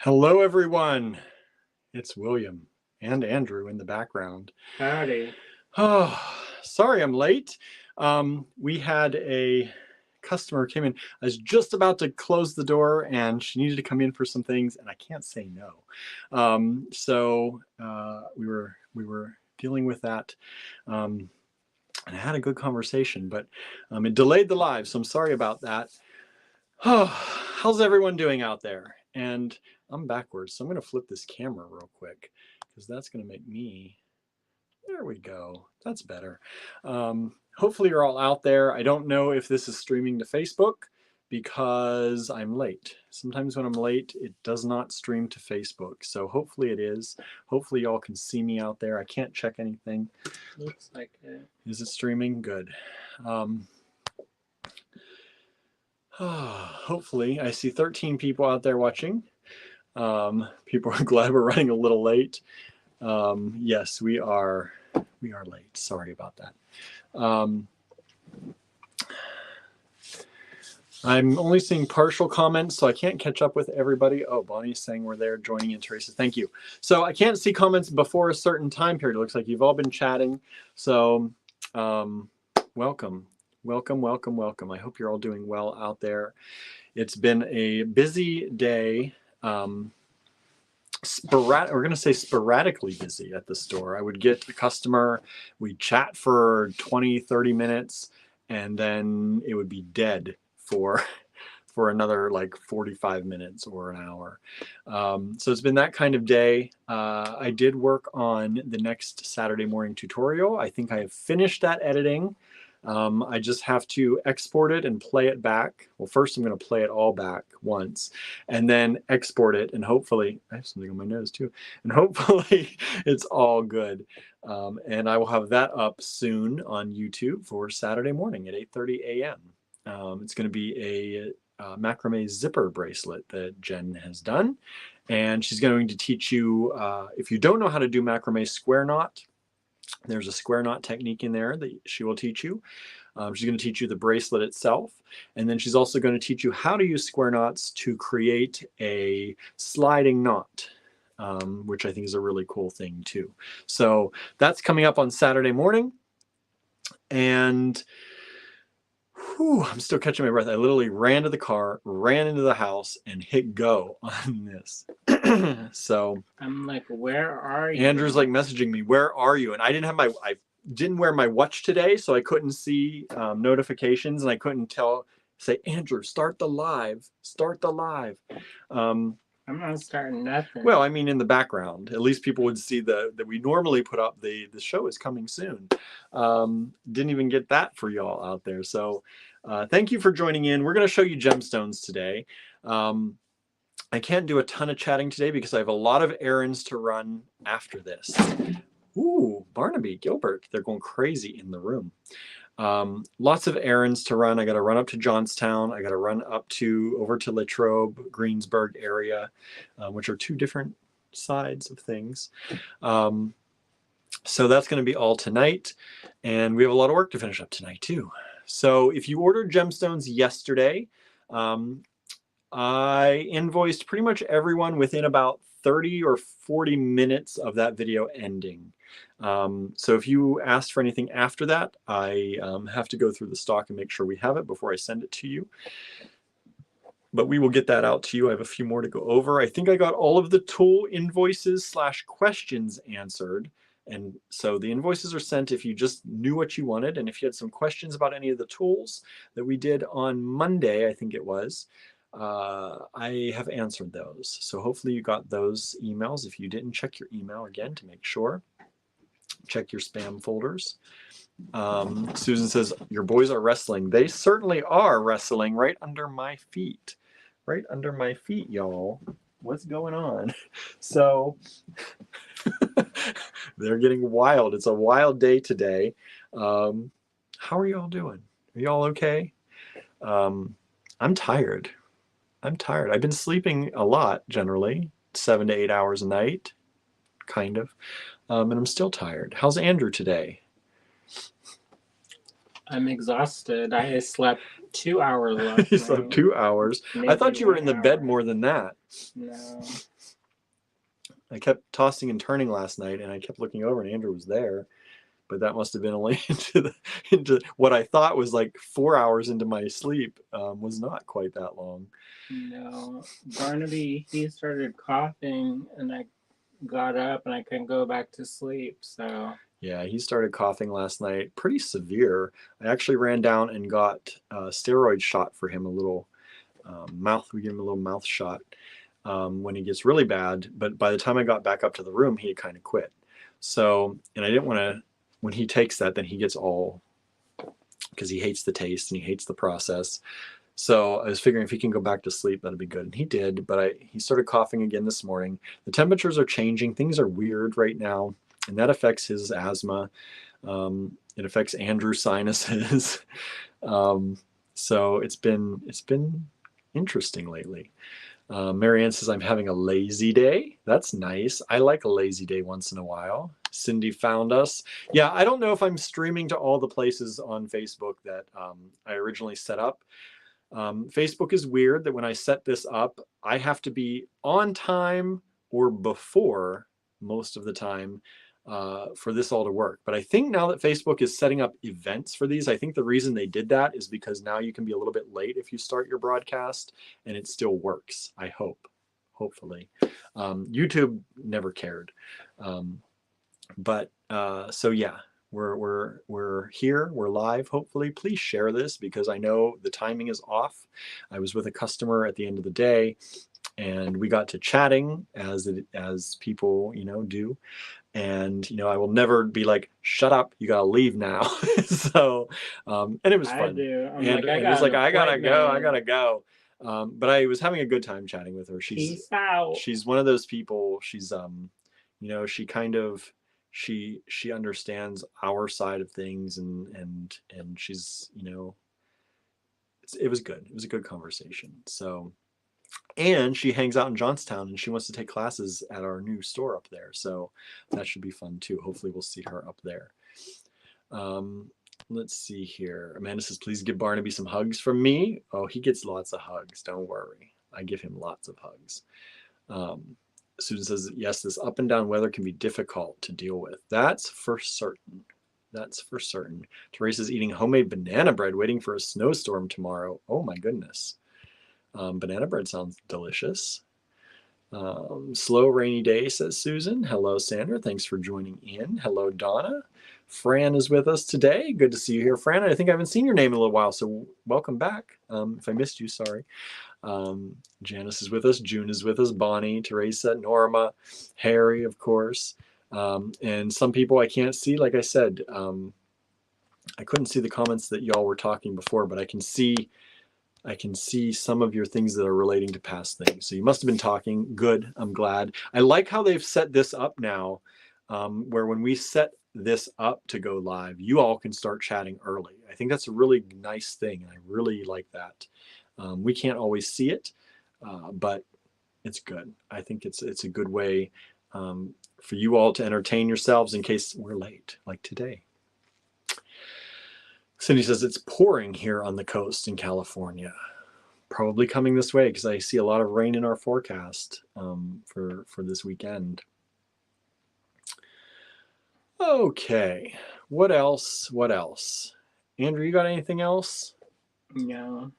Hello, everyone. It's William and Andrew in the background. Howdy. Oh, sorry I'm late. We had a customer came in. I was just about to close the door and she needed to come in for some things and I can't say no. We were dealing with that. And I had a good conversation, but it delayed the live, so I'm sorry about that. Oh, how's everyone doing out there? And I'm backwards, so I'm going to flip this camera real quick because that's going to make me, there we go, that's better. Hopefully you're all out there. I don't know if this is streaming to Facebook because I'm late. Sometimes when I'm late, it does not stream to Facebook. So hopefully it is. Hopefully y'all can see me out there. I can't check anything. Looks like it. Is it streaming? Good. Hopefully, I see 13 people out there watching. People are glad we're running a little late. Yes, we are late. Sorry about that. I'm only seeing partial comments, so I can't catch up with everybody. Oh, Bonnie's saying we're there joining in. Teresa, thank you. So I can't see comments before a certain time period. It looks like you've all been chatting. So welcome. Welcome, welcome, welcome. I hope you're all doing well out there. It's been a busy day. We're going to say sporadically busy at the store. I would get a customer, we'd chat for 20, 30 minutes, and then it would be dead for another like 45 minutes or an hour. So it's been that kind of day. I did work on the next Saturday morning tutorial. I think I have finished that editing. I just have to export it and play it back. Well, first I'm going to play it all back once and then export it, and hopefully, I have something on my nose too, and hopefully it's all good. And I will have that up soon on YouTube for Saturday morning at 8:30 a.m. It's going to be a macrame zipper bracelet that Jen has done, and she's going to teach you, if you don't know how to do macrame square knot, there's a square knot technique in there that she will teach you. She's going to teach you the bracelet itself, and then she's also going to teach you how to use square knots to create a sliding knot, which I think is a really cool thing too. So that's coming up on Saturday morning, and I'm still catching my breath. I literally ran to the car, ran into the house, and hit go on this. So I'm like, where are you? Andrew's like messaging me, where are you? And I didn't wear my watch today, so I couldn't see notifications, and I couldn't say, Andrew, start the live. I'm not starting nothing. Well, I mean, in the background, at least people would see that we normally put up the show is coming soon. Didn't even get that for y'all out there. So thank you for joining in. We're going to show you gemstones today. I can't do a ton of chatting today because I have a lot of errands to run after this. Ooh, Barnaby, Gilbert, they're going crazy in the room. Lots of errands to run. I got to run up to Johnstown. I got to run up over to Latrobe, Greensburg area, which are two different sides of things. So that's going to be all tonight. And we have a lot of work to finish up tonight too. So if you ordered gemstones yesterday, I invoiced pretty much everyone within about 30 or 40 minutes of that video ending. So if you asked for anything after that, I have to go through the stock and make sure we have it before I send it to you. But we will get that out to you. I have a few more to go over. I think I got all of the tool invoices / questions answered. And so the invoices are sent if you just knew what you wanted. And if you had some questions about any of the tools that we did on Monday, I think it was, I have answered those. So hopefully you got those emails. If you didn't, check your email again to make sure. Check your spam folders. Susan says, your boys are wrestling. They certainly are wrestling right under my feet. Right under my feet, y'all. What's going on? So they're getting wild. It's a wild day today. How are y'all doing? Are y'all okay? I'm tired. I've been sleeping a lot, generally, 7 to 8 hours a night, kind of. And I'm still tired. How's Andrew today? I'm exhausted. I slept 2 hours left. He slept 2 hours. I thought you were in the bed more than that. No. I kept tossing and turning last night, and I kept looking over, and Andrew was there. But that must have been only into what I thought was like 4 hours into my sleep. Was not quite that long. No. Barnaby, he started coughing, and I got up, and I couldn't go back to sleep, so... Yeah, he started coughing last night, pretty severe. I actually ran down and got a steroid shot for him, a little we give him a little mouth shot when he gets really bad. But by the time I got back up to the room, he had kind of quit. So, and I didn't want to, when he takes that, then he gets all, because he hates the taste and he hates the process. So I was figuring if he can go back to sleep, that'd be good. And he did, but he started coughing again this morning. The temperatures are changing. Things are weird right now. And that affects his asthma. It affects Andrew's sinuses. So it's been interesting lately. Marianne says, I'm having a lazy day. That's nice. I like a lazy day once in a while. Cindy found us. Yeah, I don't know if I'm streaming to all the places on Facebook that I originally set up. Facebook is weird that when I set this up, I have to be on time or before most of the time for this all to work. But I think now that Facebook is setting up events for these, I think the reason they did that is because now you can be a little bit late if you start your broadcast and it still works. I hope, hopefully. YouTube never cared. So yeah, we're here, we're live. Hopefully, please share this because I know the timing is off. I was with a customer at the end of the day, and we got to chatting as people do. And I will never be like, shut up, you gotta leave now. So and it was fun. I do. And he's like, I gotta go. But I was having a good time chatting with her. Peace out. She's one of those people. She's she kind of she understands our side of things, and she's it was good. It was a good conversation. So. And she hangs out in Johnstown, and she wants to take classes at our new store up there. So that should be fun too. Hopefully we'll see her up there. Let's see here. Amanda says, please give Barnaby some hugs from me. Oh, he gets lots of hugs. Don't worry. I give him lots of hugs. Susan says, yes, this up and down weather can be difficult to deal with. That's for certain. That's for certain. Teresa's eating homemade banana bread, waiting for a snowstorm tomorrow. Oh my goodness. Banana bread sounds delicious. Slow rainy day, says Susan. Hello, Sandra. Thanks for joining in. Hello, Donna. Fran is with us today. Good to see you here, Fran. I think I haven't seen your name in a little while, so welcome back. If I missed you, sorry. Janice is with us. June is with us. Bonnie, Teresa, Norma, Harry, of course. And some people I can't see. Like I said, I couldn't see the comments that y'all were talking before, but I can see some of your things that are relating to past things. So you must have been talking. Good. I'm glad. I like how they've set this up now, where when we set this up to go live, you all can start chatting early. I think that's a really nice thing. I really like that. We can't always see it, but it's good. I think it's a good way for you all to entertain yourselves in case we're late, like today. Cindy says it's pouring here on the coast in California. Probably coming this way because I see a lot of rain in our forecast for this weekend. Okay, what else? What else? Andrew, you got anything else? No.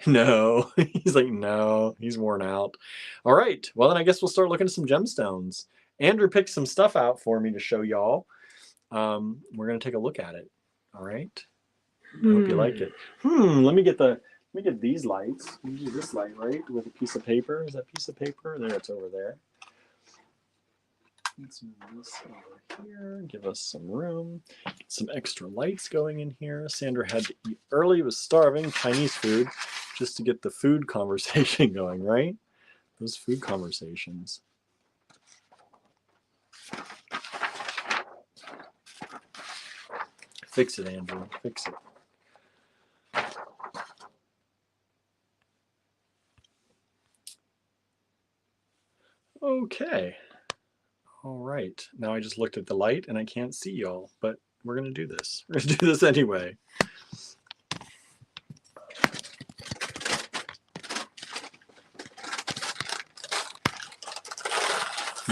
No. He's like, no, he's worn out. All right, well then I guess we'll start looking at some gemstones. Andrew picked some stuff out for me to show y'all. We're gonna take a look at it. All right. I hope you like it. Let me get these lights. Let me do this light, right? With a piece of paper. Is that piece of paper? There, it's over there. Let's move this over here. Give us some room. Some extra lights going in here. Sandra had to eat early, was starving. Chinese food, just to get the food conversation going, right? Those food conversations. Fix it, Andrew. Fix it. Okay. All right. Now I just looked at the light and I can't see y'all, but we're going to do this. We're going to do this anyway.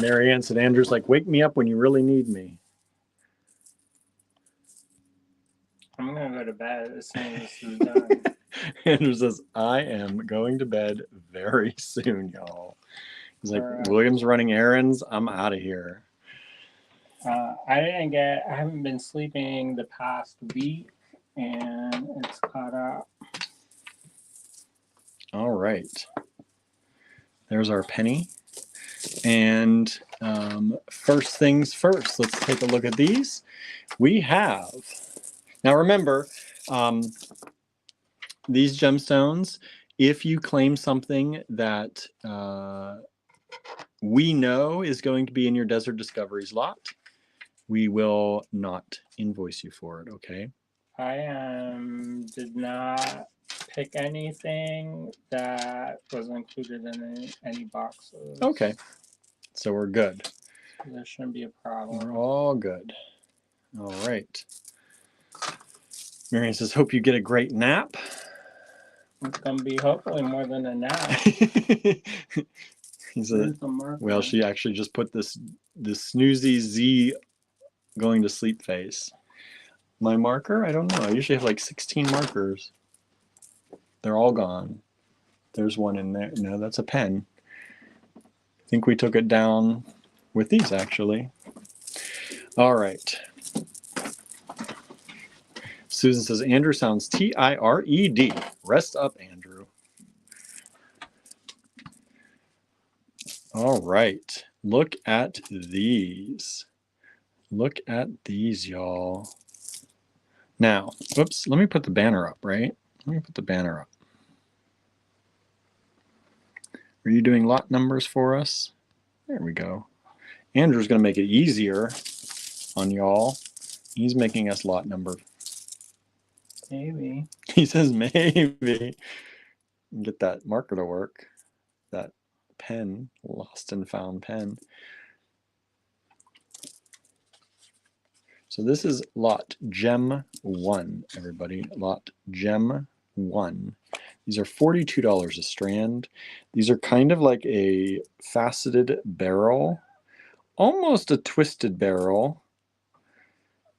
Marianne said, Andrew's like, wake me up when you really need me. I'm going to go to bed as soon as this is done. Andrew says, I am going to bed very soon, y'all. He's like, William's running errands. I'm out of here. I haven't been sleeping the past week, and it's caught up. All right. There's our penny. And first things first, let's take a look at these. We have, now remember, these gemstones, if you claim something that we know is going to be in your Desert Discoveries lot, we will not invoice you for it, okay? I did not pick anything that was included in any boxes. Okay, so we're good. There shouldn't be a problem. We're all good. All right. Marion says, hope you get a great nap. It's going to be hopefully more than a nap. He said, well, she actually just put this snoozy Z going to sleep face. My marker? I don't know. I usually have like 16 markers. They're all gone. There's one in there. No, that's a pen. I think we took it down with these, actually. All right. Susan says, Andrew sounds T-I-R-E-D. Rest up, Andrew. All right. Look at these. Look at these, y'all. Now, whoops, let me put the banner up, right? Let me put the banner up. Are you doing lot numbers for us? There we go. Andrew's going to make it easier on y'all. He's making us lot number. Maybe. He says maybe. Get that marker to work. That pen, lost and found pen. So this is lot gem 1, everybody. Lot gem 1. These are $42 a strand. These are kind of like a faceted barrel, almost a twisted barrel,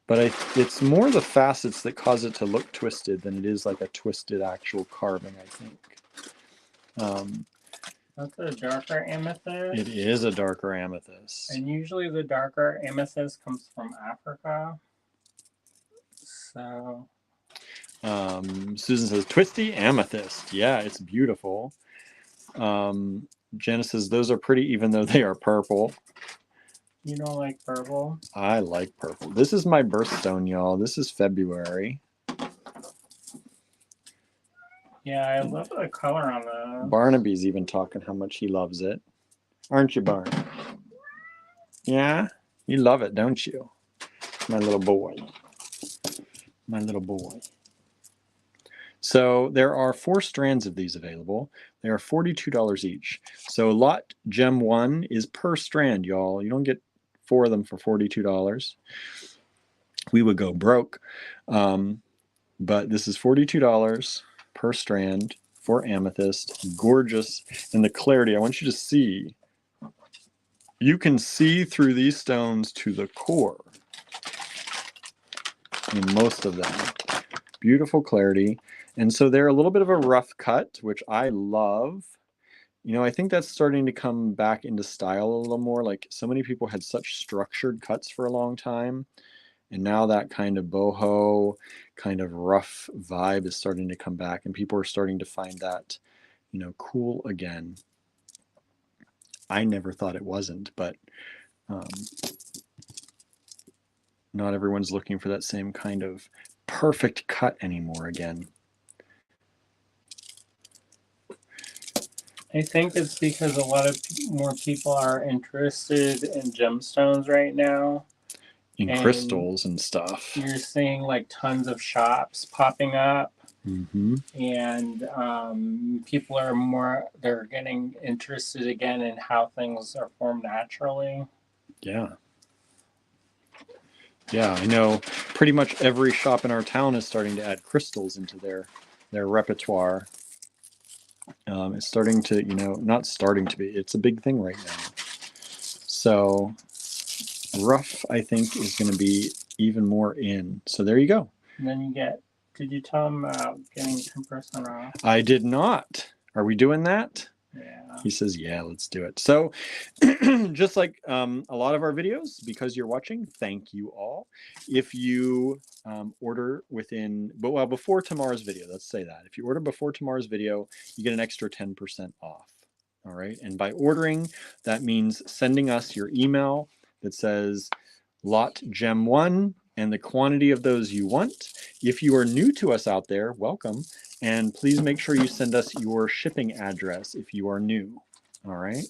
but it's more the facets that cause it to look twisted than it is like a twisted actual carving, I think. That's a darker amethyst. It is a darker amethyst. And usually the darker amethyst comes from Africa. So. Susan says, twisty amethyst. Yeah, it's beautiful. Jenna says, those are pretty even though they are purple. You don't like purple? I like purple. This is my birthstone, y'all. This is February. Yeah, I love the color on the... Barnaby's even talking how much he loves it. Aren't you, Barn? Yeah? You love it, don't you? My little boy. My little boy. So there are 4 strands of these available. They are $42 each. So lot gem 1 is per strand, y'all. You don't get 4 of them for $42. We would go broke. But this is $42 per strand for amethyst. Gorgeous. And the clarity, I want you to see. You can see through these stones to the core in most of them. Beautiful clarity. And so they're a little bit of a rough cut, which I love. You know, I think that's starting to come back into style a little more. Like, so many people had such structured cuts for a long time. And now that kind of boho, kind of rough vibe is starting to come back. And people are starting to find that, you know, cool again. I never thought it wasn't, but not everyone's looking for that same kind of perfect cut anymore again. I think it's because a lot of more people are interested in gemstones right now. In crystals and stuff. You're seeing like tons of shops popping up. Mm-hmm. And people are they're getting interested again in how things are formed naturally. Yeah. Yeah, I know pretty much every shop in our town is starting to add crystals into their repertoire. It's starting to, you know, not starting to be, it's a big thing right now. So rough, I think, is going to be even more in. So there you go. And then you get, did you tell him about getting 10% off? I did not. Are we doing that? Yeah. He says, yeah, let's do it. So just like a lot of our videos, because you're watching, thank you all. If you order within, well, before tomorrow's video, let's say that. If you order before tomorrow's video, you get an extra 10% off. All right. And by ordering, that means sending us your email that says lot gem 1 and the quantity of those you want. If you are new to us out there, welcome. And please make sure you send us your shipping address if you are new. All right.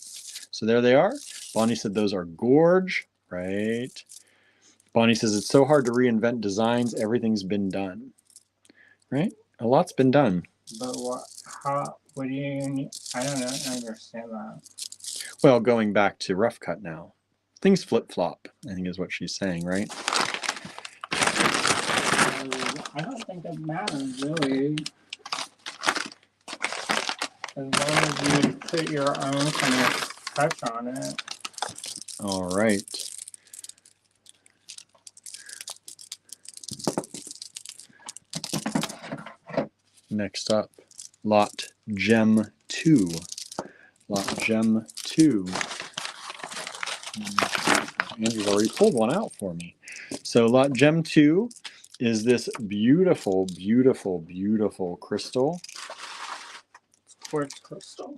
So there they are. Bonnie said those are gorge, right? Bonnie says it's so hard to reinvent designs. Everything's been done, right? A lot's been done. But what do you need? I don't understand that. Well, going back to rough cut now. Things flip-flop, I think is what she's saying, right? I don't think it matters, really. As long as you put your own kind of touch on it. All right. Next up, lot gem 2. Lot gem 2. Andrew's already pulled one out for me. So lot gem 2 is this beautiful, beautiful, beautiful crystal. Quartz crystal.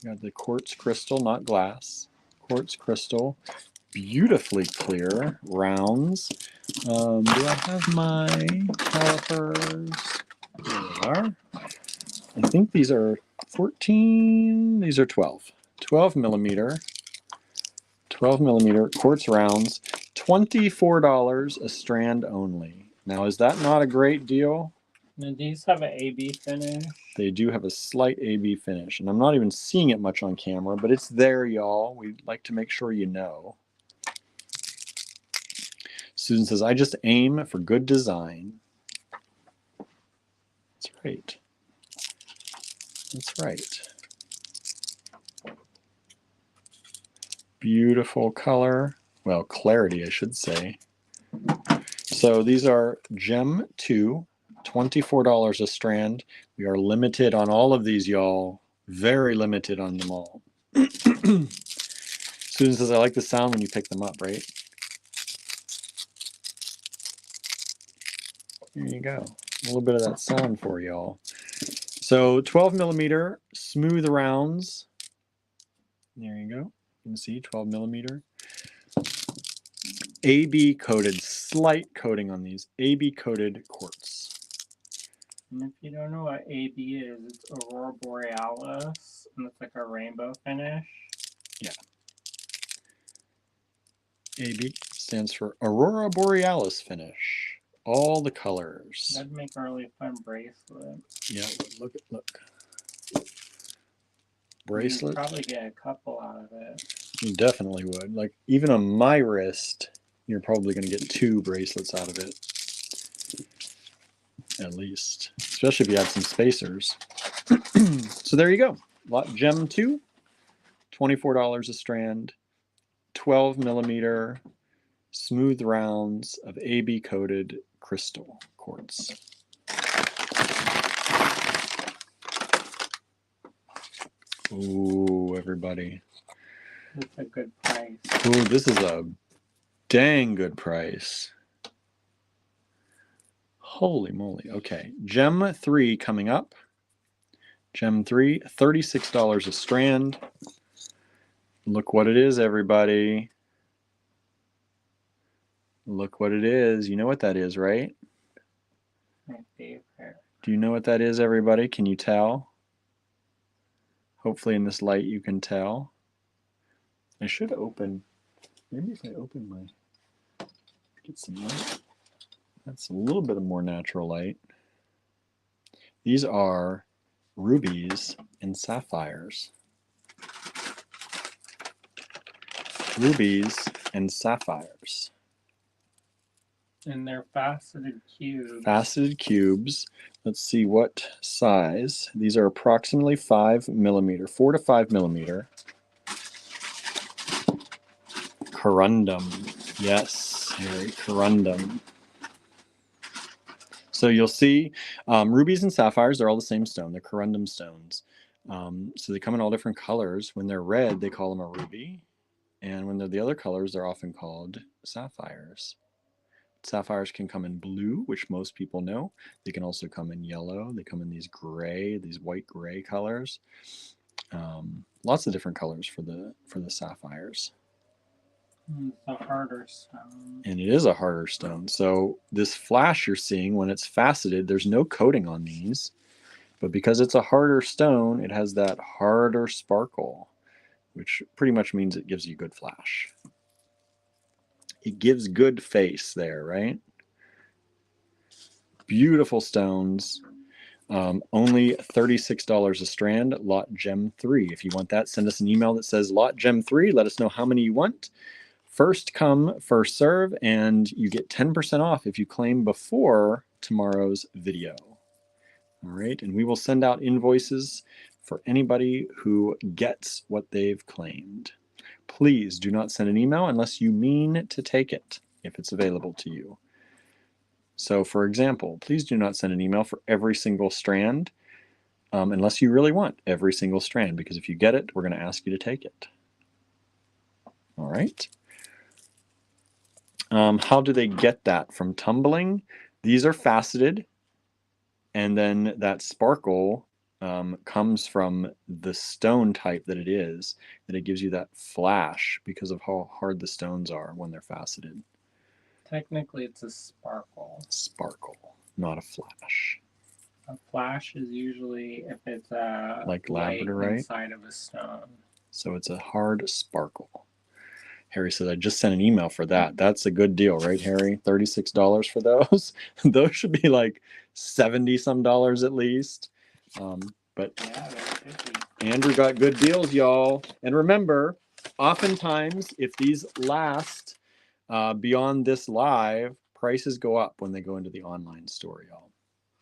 Got the quartz crystal, not glass. Quartz crystal, beautifully clear, rounds. Do I have my calipers? There they are. I think these are 14, these are 12. 12 millimeter quartz rounds, $24 a strand only. Now, is that not a great deal? Now, these have an AB finish. They do have a slight AB finish, and I'm not even seeing it much on camera, but it's there, y'all. We'd like to make sure you know. Susan says, I just aim for good design. That's right. That's right. Beautiful color. Well, clarity, I should say. So these are Gem 2, $24 a strand. We are limited on all of these, y'all. Very limited on them all. Susan says, I like the sound when you pick them up, right? There you go. A little bit of that sound for y'all. So 12 millimeter smooth rounds. There you go. You can see 12 millimeter. AB coated, slight coating on these. AB coated quartz. And if you don't know what AB is, it's Aurora Borealis, and it's like a rainbow finish. Yeah. AB stands for Aurora Borealis finish. All the colors. That'd make a really fun bracelet. Yeah, look. Bracelet. You'd probably get a couple out of it. You definitely would. Like, even on my wrist, you're probably going to get 2 bracelets out of it. At least. Especially if you have some spacers. So there you go. Lot Gem 2, $24 a strand, 12 millimeter, smooth rounds of AB coated crystal quartz. Ooh, everybody. That's a good price. Ooh, this is a dang good price. Holy moly. Okay. Gem 3 coming up. Gem 3, $36 a strand. Look what it is, everybody. Look what it is. You know what that is, right? My favorite. Do you know what that is, everybody? Can you tell? Hopefully in this light you can tell. I should open, maybe if I open my, get some light. That's a little bit of more natural light. These are rubies and sapphires. Rubies and sapphires. And they're faceted cubes. Faceted cubes. Let's see what size. These are approximately 5 millimeter, 4 to 5 millimeter. Corundum. Yes, Harry, corundum. So you'll see rubies and sapphires, they're all the same stone. They're corundum stones. So they come in all different colors. When they're red, they call them a ruby. And when they're the other colors, they're often called sapphires. Sapphires can come in blue, which most people know. They can also come in yellow. They come in these gray, these white gray colors. Lots of different colors for the sapphires. It's a harder stone. And it is a harder stone. So this flash you're seeing, when it's faceted, there's no coating on these. But because it's a harder stone, it has that harder sparkle, which pretty much means it gives you good flash. It gives good face there, right? Beautiful stones. Only $36 a strand, lot gem 3. If you want that, send us an email that says lot gem 3. Let us know how many you want. First come, first serve, and you get 10% off if you claim before tomorrow's video. All right, and we will send out invoices for anybody who gets what they've claimed. Please do not send an email unless you mean to take it, if it's available to you. So for example, please do not send an email for every single strand unless you really want every single strand, because if you get it, we're going to ask you to take it. All right. How do they get that? From tumbling? These are faceted, and then that sparkle comes from the stone type that it is, that it gives you that flash because of how hard the stones are when they're faceted. Technically, it's a sparkle. Sparkle, not a flash. A flash is usually if it's a like light labradorite inside of a stone. So it's a hard sparkle. Harry says, I just sent an email for that. That's a good deal, right, Harry? $36 for those. Those should be like 70 some dollars at least. But Yeah, they're 50. Andrew got good deals, y'all. And remember, oftentimes, if these last beyond this live, prices go up when they go into the online store, y'all.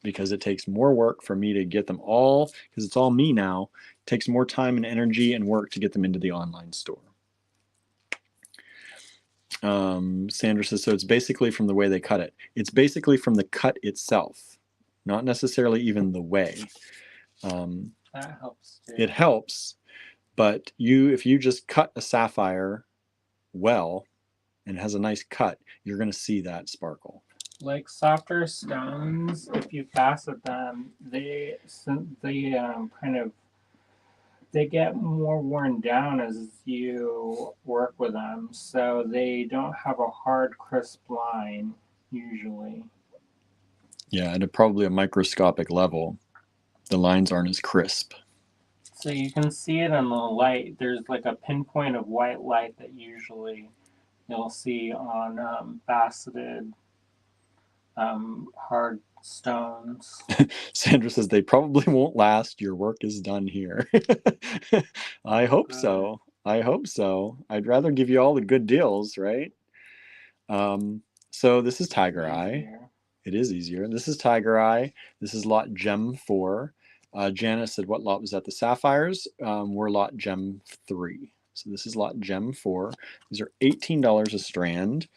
Because it takes more work for me to get them all, because it's all me now. It takes more time and energy and work to get them into the online store. Sandra says, so it's basically from the way they cut it. It's basically from the cut itself, not necessarily even the way. That helps too. It helps, but if you just cut a sapphire well and it has a nice cut, you're going to see that sparkle. Like softer stones, if you facet them, they get more worn down as you work with them, so they don't have a hard, crisp line usually. Yeah, at probably a microscopic level, the lines aren't as crisp. So you can see it in the light. There's like a pinpoint of white light that usually you'll see on faceted hard stones. Sandra says they probably won't last. Your work is done here. I hope so. I hope so. I'd rather give you all the good deals, right? So this is Tiger Eye. It is easier. This is Tiger Eye. This is lot gem 4. Janice said, what lot was that? The sapphires? We're lot gem 3. So this is lot gem 4. These are $18 a strand.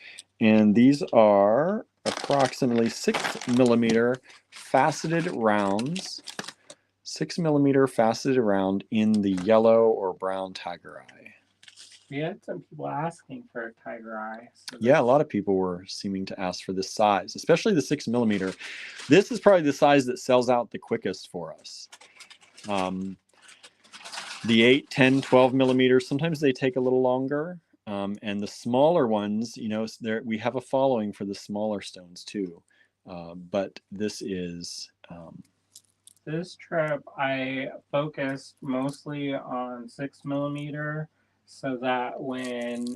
And these are approximately 6 millimeter faceted rounds. 6 millimeter faceted round in the yellow or brown Tiger Eye. We had some people asking for a Tiger Eye. So yeah, a lot of people were seeming to ask for this size, especially the 6 millimeter. This is probably the size that sells out the quickest for us. The 8, 10, 12 millimeters, sometimes they take a little longer. And the smaller ones, you know, we have a following for the smaller stones too. But this is... this trip, I focused mostly on 6 millimeter. So that when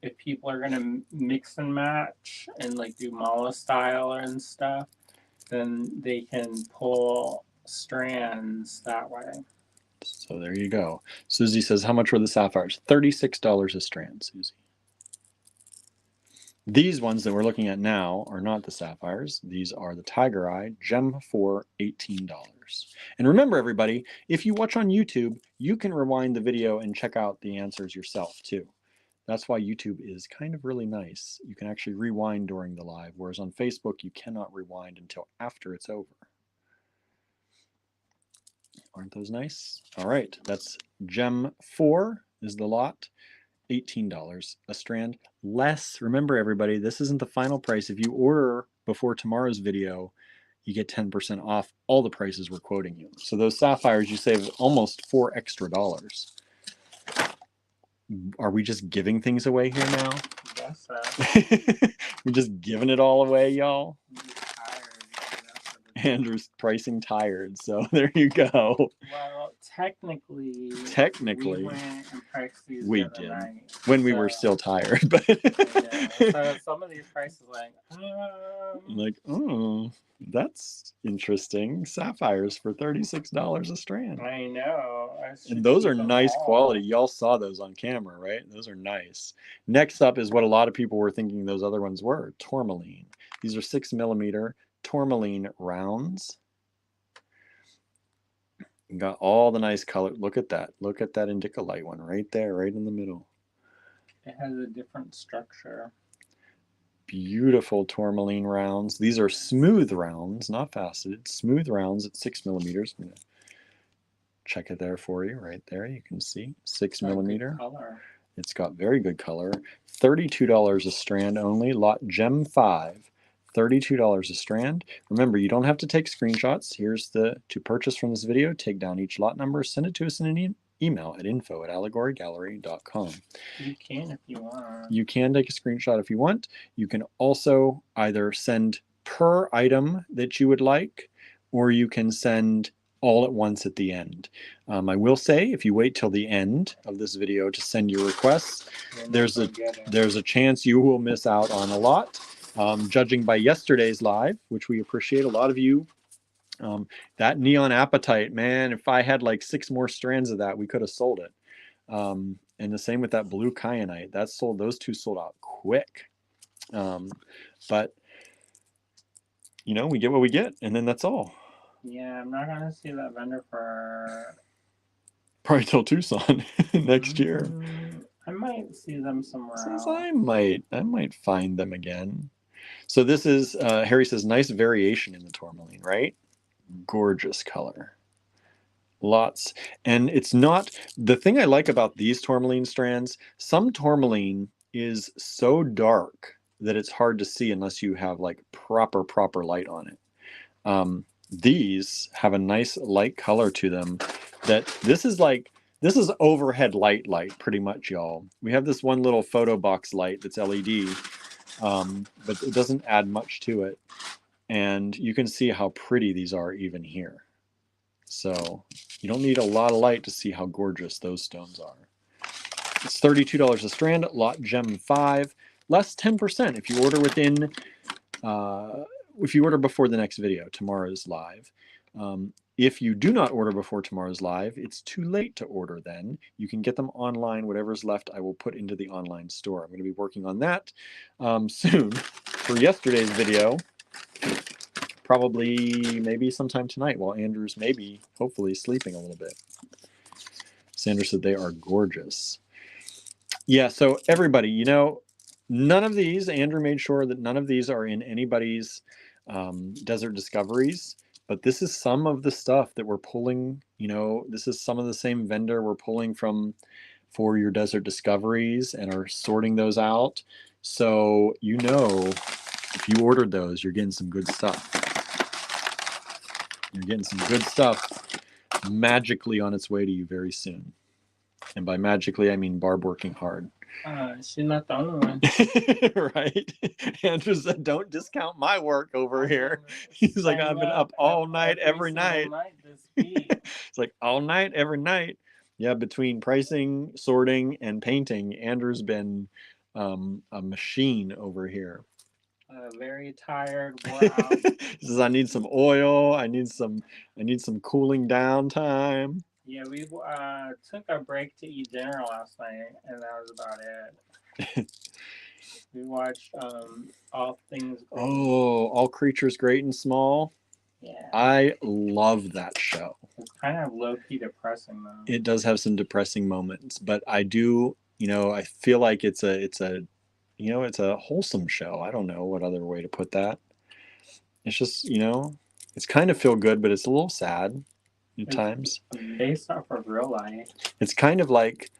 if people are gonna mix and match and like do mala style and stuff, then they can pull strands that way. So there you go. Susie says, how much were the sapphires? $36 a strand, Susie. These ones that we're looking at now are not the sapphires. These are the Tiger Eye Gem 4, $18. And remember, everybody, if you watch on YouTube, you can rewind the video and check out the answers yourself too. That's why YouTube is kind of really nice. You can actually rewind during the live, whereas on Facebook, you cannot rewind until after it's over. Aren't those nice? All right, that's Gem 4 is the lot. $18 a strand. Less, remember everybody, this isn't the final price. If you order before tomorrow's video, you get 10% off all the prices we're quoting you. So those sapphires, you save almost $4 extra. Are we just giving things away here now? Yes, We're just giving it all away, y'all. I'm just tired. Andrew's pricing tired, so there you go. Well, technically, Technically, we went and priced these we the other did. night. When we were still tired, but Yeah, so some of these prices like, oh, that's interesting. Sapphires for $36 a strand. I know. And those are nice quality. Y'all saw those on camera, right? Those are nice. Next up is what a lot of people were thinking those other ones were, tourmaline. These are 6mm tourmaline rounds. You got all the nice color. Look at that. Look at that indicolite one right there, right in the middle. It has a different structure. Beautiful tourmaline rounds. These are smooth rounds, not faceted. Smooth rounds at 6mm. I'm going to check it there for you, right there. You can see 6mm. It's got very good color. $32 a strand only. Lot Gem 5. $32 a strand. Remember, you don't have to take screenshots. Here's the to purchase from this video. Take down each lot number. Send it to us in an email at info@allegorygallery.com. You can if you want. You can take a screenshot if you want. You can also either send per item that you would like, or you can send all at once at the end. I will say, if you wait till the end of this video to send your requests, there's a chance you will miss out on a lot. Judging by yesterday's live, which we appreciate, a lot of you, that neon apatite, man, if I had like 6 more strands of that, we could have sold it. And the same with that blue kyanite. That sold, those two sold out quick. But you know, we get what we get, and then that's all. Yeah, I'm not gonna see that vendor for probably till Tucson next year. I might see them somewhere else. I might find them again. So this is Harry says nice variation in the tourmaline, right? Gorgeous color. Lots. And it's not, the thing I like about these tourmaline strands, some tourmaline is so dark that it's hard to see unless you have like proper light on it. These have a nice light color to them that this is overhead light pretty much, y'all. We have this one little photo box light that's LED, but it doesn't add much to it. And you can see how pretty these are even here. So you don't need a lot of light to see how gorgeous those stones are. It's $32 a strand, lot Gem 5, less 10% if you order within, if you order before the next video, tomorrow's live. If you do not order before tomorrow's live, it's too late to order then. You can get them online. Whatever's left, I will put into the online store. I'm going to be working on that soon. For yesterday's video, probably maybe sometime tonight while Andrew's maybe, hopefully, sleeping a little bit. Sandra said they are gorgeous. Yeah, so everybody, you know, none of these, Andrew made sure that none of these are in anybody's Desert Discoveries. But this is some of the stuff that we're pulling, you know, this is some of the same vendor we're pulling from for your Desert Discoveries and are sorting those out. So, you know, if you ordered those, you're getting some good stuff. You're getting some good stuff magically on its way to you very soon. And by magically, I mean Barb working hard. She's not the only one. Right? Andrew said, don't discount my work over here. He's like, I've been up all night, every night. It's like all night, every night. Yeah, between pricing, sorting, and painting, Andrew's been a machine over here. Very tired, wore out. He says, I need some oil. I need some cooling down time. Yeah, we took a break to eat dinner last night, and that was about it. We watched All Things Great. Oh, All Creatures Great and Small. Yeah. I love that show. It's kind of low-key depressing, though. It does have some depressing moments, but I do you know, I feel like it's a you know, it's a wholesome show. I don't know what other way to put that. It's just, you know, it's kind of feel good, but it's a little sad at It's times. based off of real life. It's kind of like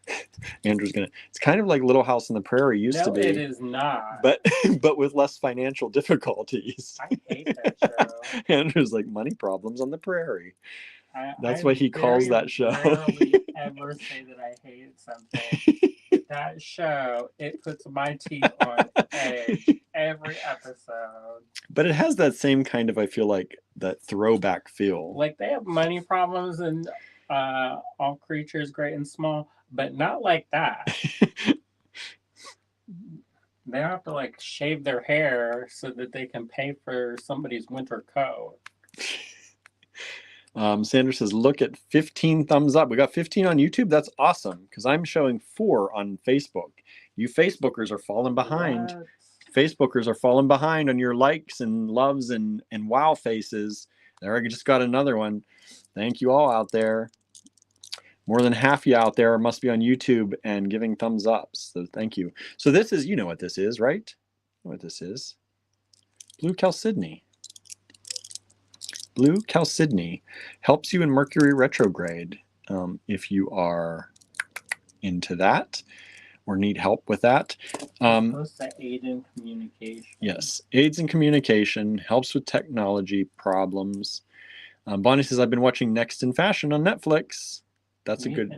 it's kind of like Little House on the Prairie used to No, it be, is not. but but with less financial difficulties. I hate that show. Andrew's like money problems on the prairie. That's I what he calls very that show. rarely ever say that I hate something. That show, it puts my teeth on edge every episode. But it has that same kind of, I feel like, that throwback feel. Like they have money problems and all creatures great and small, but not like that. They have to like shave their hair so that they can pay for somebody's winter coat. Sandra says, look at 15 thumbs up. We got 15 on YouTube. That's awesome because I'm showing 4 on Facebook. You Facebookers are falling behind. What? Facebookers are falling behind on your likes and loves and wow faces. There, I just got another one. Thank you all out there. More than half you out there must be on YouTube and giving thumbs ups. So thank you. So this is, you know what this is, right? You know what this is? Blue Chalcedony. Blue Chalcedony helps you in Mercury retrograde. If you are into that or need help with that. Supposed to aid in communication. Yes, aids in communication, helps with technology problems. Bonnie says, I've been watching Next in Fashion on Netflix. That's a good.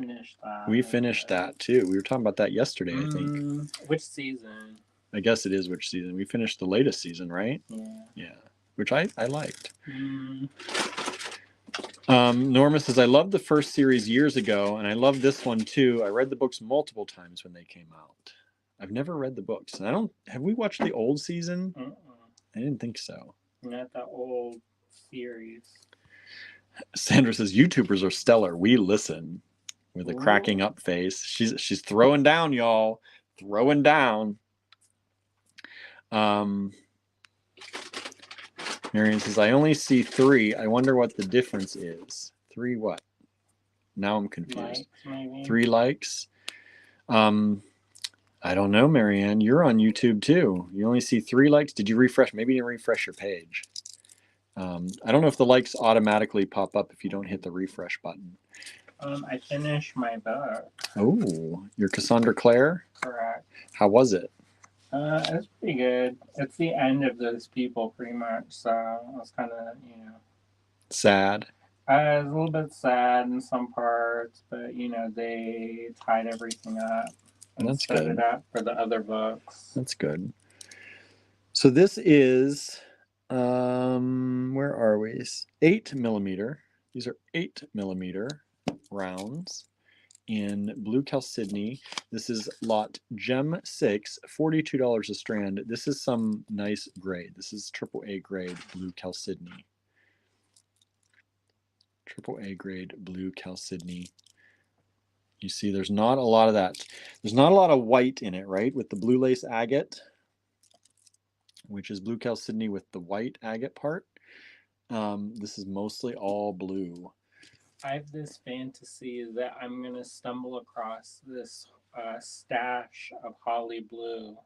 We finished that too. We were talking about that yesterday, I think. Which season? I guess it is which season. We finished the latest season, right? Yeah. Yeah. Which I liked. Norma says, I loved the first series years ago, and I love this one too. I read the books multiple times when they came out. I've never read the books. And I don't. Have we watched the old season? I didn't think so. Not the old series. Sandra says, YouTubers are stellar. We listen. With a cracking up face. She's throwing down, y'all. Throwing down. Marion says, I only see 3. I wonder what the difference is. 3 what? Now I'm confused. Likes, 3 likes. I don't know, Marianne. You're on YouTube too. You only see 3 likes. Did you refresh? Maybe you didn't refresh your page. I don't know if the likes automatically pop up if you don't hit the refresh button. I finished my book. Oh, your Cassandra Clare? Correct. How was it? It's pretty good. It's the end of those people, pretty much. So I was kind of, sad. It was a little bit sad in some parts, but they tied everything up and That's set good. it up for the other books. That's good. So this is, where are we? 8 millimeter. These are 8 millimeter rounds in Blue Chalcedony. This is lot Gem 6, $42 a strand. This is some nice grade. This is AAA grade Blue Chalcedony. AAA grade Blue Chalcedony. You see, there's not a lot of that. There's not a lot of white in it, right? With the blue lace agate, which is Blue Chalcedony with the white agate part. This is mostly all blue. I have this fantasy that I'm going to stumble across this stash of holly blue,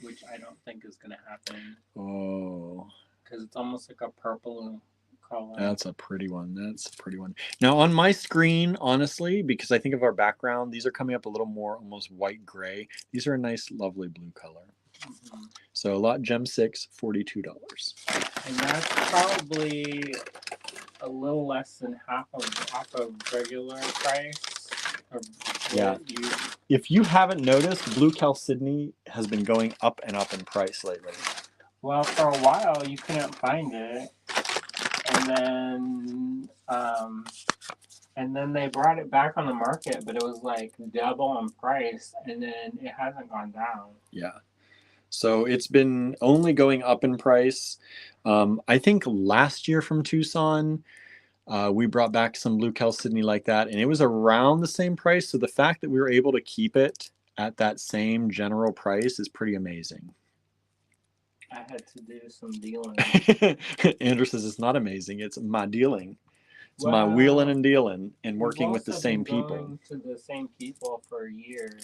which I don't think is going to happen. Oh. Because it's almost like a purple color. That's a pretty one. That's a pretty one. Now on my screen, honestly, because I think of our background, these are coming up a little more almost white gray. These are a nice, lovely blue color. So lot Gem 6, $42. And that's probably a little less than half of regular price. Yeah. If you haven't noticed, Blue Chalcedony has been going up and up in price lately. Well, for a while you couldn't find it, and then they brought it back on the market, but it was like double in price, and then it hasn't gone down. Yeah. So it's been only going up in price. I think last year from Tucson, we brought back some Blue Chalcedony like that, and it was around the same price. So the fact that we were able to keep it at that same general price is pretty amazing. I had to do some dealing. Andrew says it's not amazing. It's my dealing. It's my wheeling Wow. and dealing and We've working with the also same been people. going to the same people for years.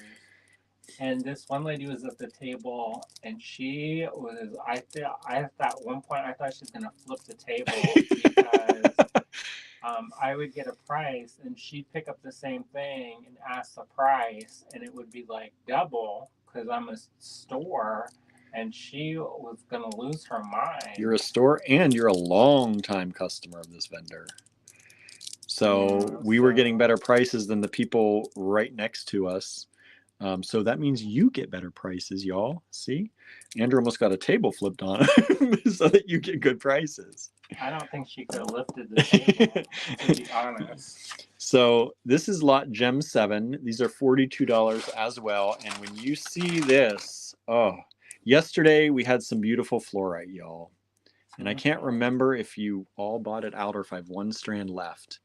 And this one lady was at the table, and she was. I at one point I thought she was gonna flip the table because I would get a price, and she'd pick up the same thing and ask the price, and it would be like double because I'm a store, and she was gonna lose her mind. You're a store and you're a long time customer of this vendor. So Yeah, we were getting better prices than the people right next to us. So that means you get better prices, y'all. See? Andrew almost got a table flipped on him so that you get good prices. I don't think she could have lifted the table, to be honest. So this is lot Gem 7. These are $42 as well. And when you see this, oh, yesterday we had some beautiful fluorite, y'all. And I can't remember if you all bought it out or if I have one strand left.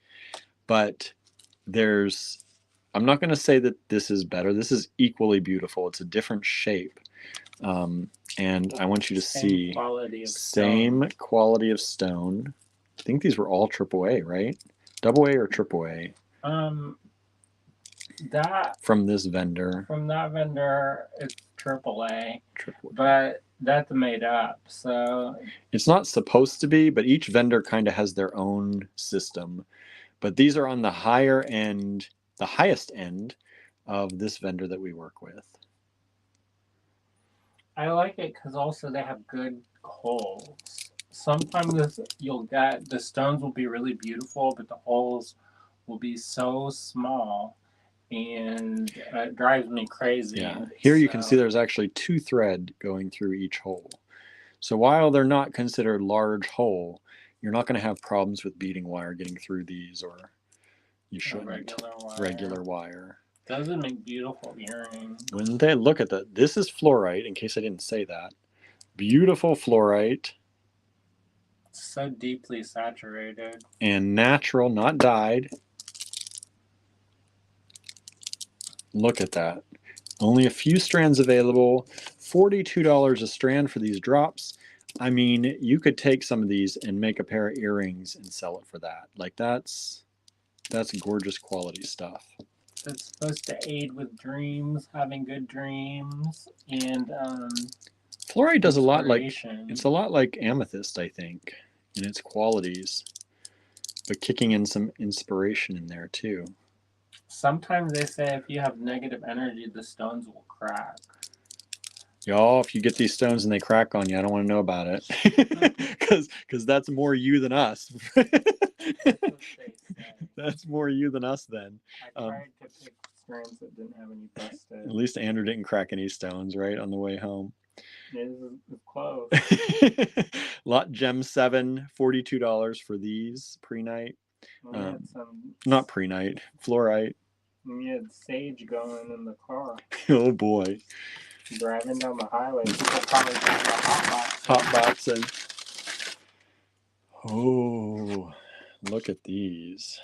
But there's, I'm not going to say that this is better. This is equally beautiful. It's a different shape. And I want you to see same quality of stone. I think these were all AAA, right? Double A or AAA? That from this vendor. From that vendor, it's AAA. But that's made up. So it's not supposed to be, but each vendor kind of has their own system. But these are on the higher end, the highest end of this vendor that we work with. I like it because also they have good holes. Sometimes you'll get the stones will be really beautiful, but the holes will be so small, and it drives me crazy. Yeah, here you can see there's actually 2 thread going through each hole. So while they're not considered large hole, you're not going to have problems with beading wire getting through these, or you shouldn't. Regular wire. Those would make beautiful earrings. When they look at that, this is fluorite, in case I didn't say that. Beautiful fluorite. So deeply saturated. And natural, not dyed. Look at that. Only a few strands available. $42 a strand for these drops. I mean, you could take some of these and make a pair of earrings and sell it for that. Like that's gorgeous quality stuff. It's supposed to aid with dreams, having good dreams, and fluorite does a lot like, it's a lot like amethyst, I think, in its qualities, but kicking in some inspiration in there too. Sometimes they say if you have negative energy, the stones will crack. Y'all, if you get these stones and they crack on you, I don't want to know about it, because that's more you than us. That's more you than us then. I tried to pick strands that didn't have any busted. At least Andrew didn't crack any stones, right, on the way home. It was close. Lot Gem 7, $42 for these pre-night. Not pre-night, fluorite. We had sage going in the car. Oh boy. Driving down the highway, people probably got the hotboxing. Oh, look at these.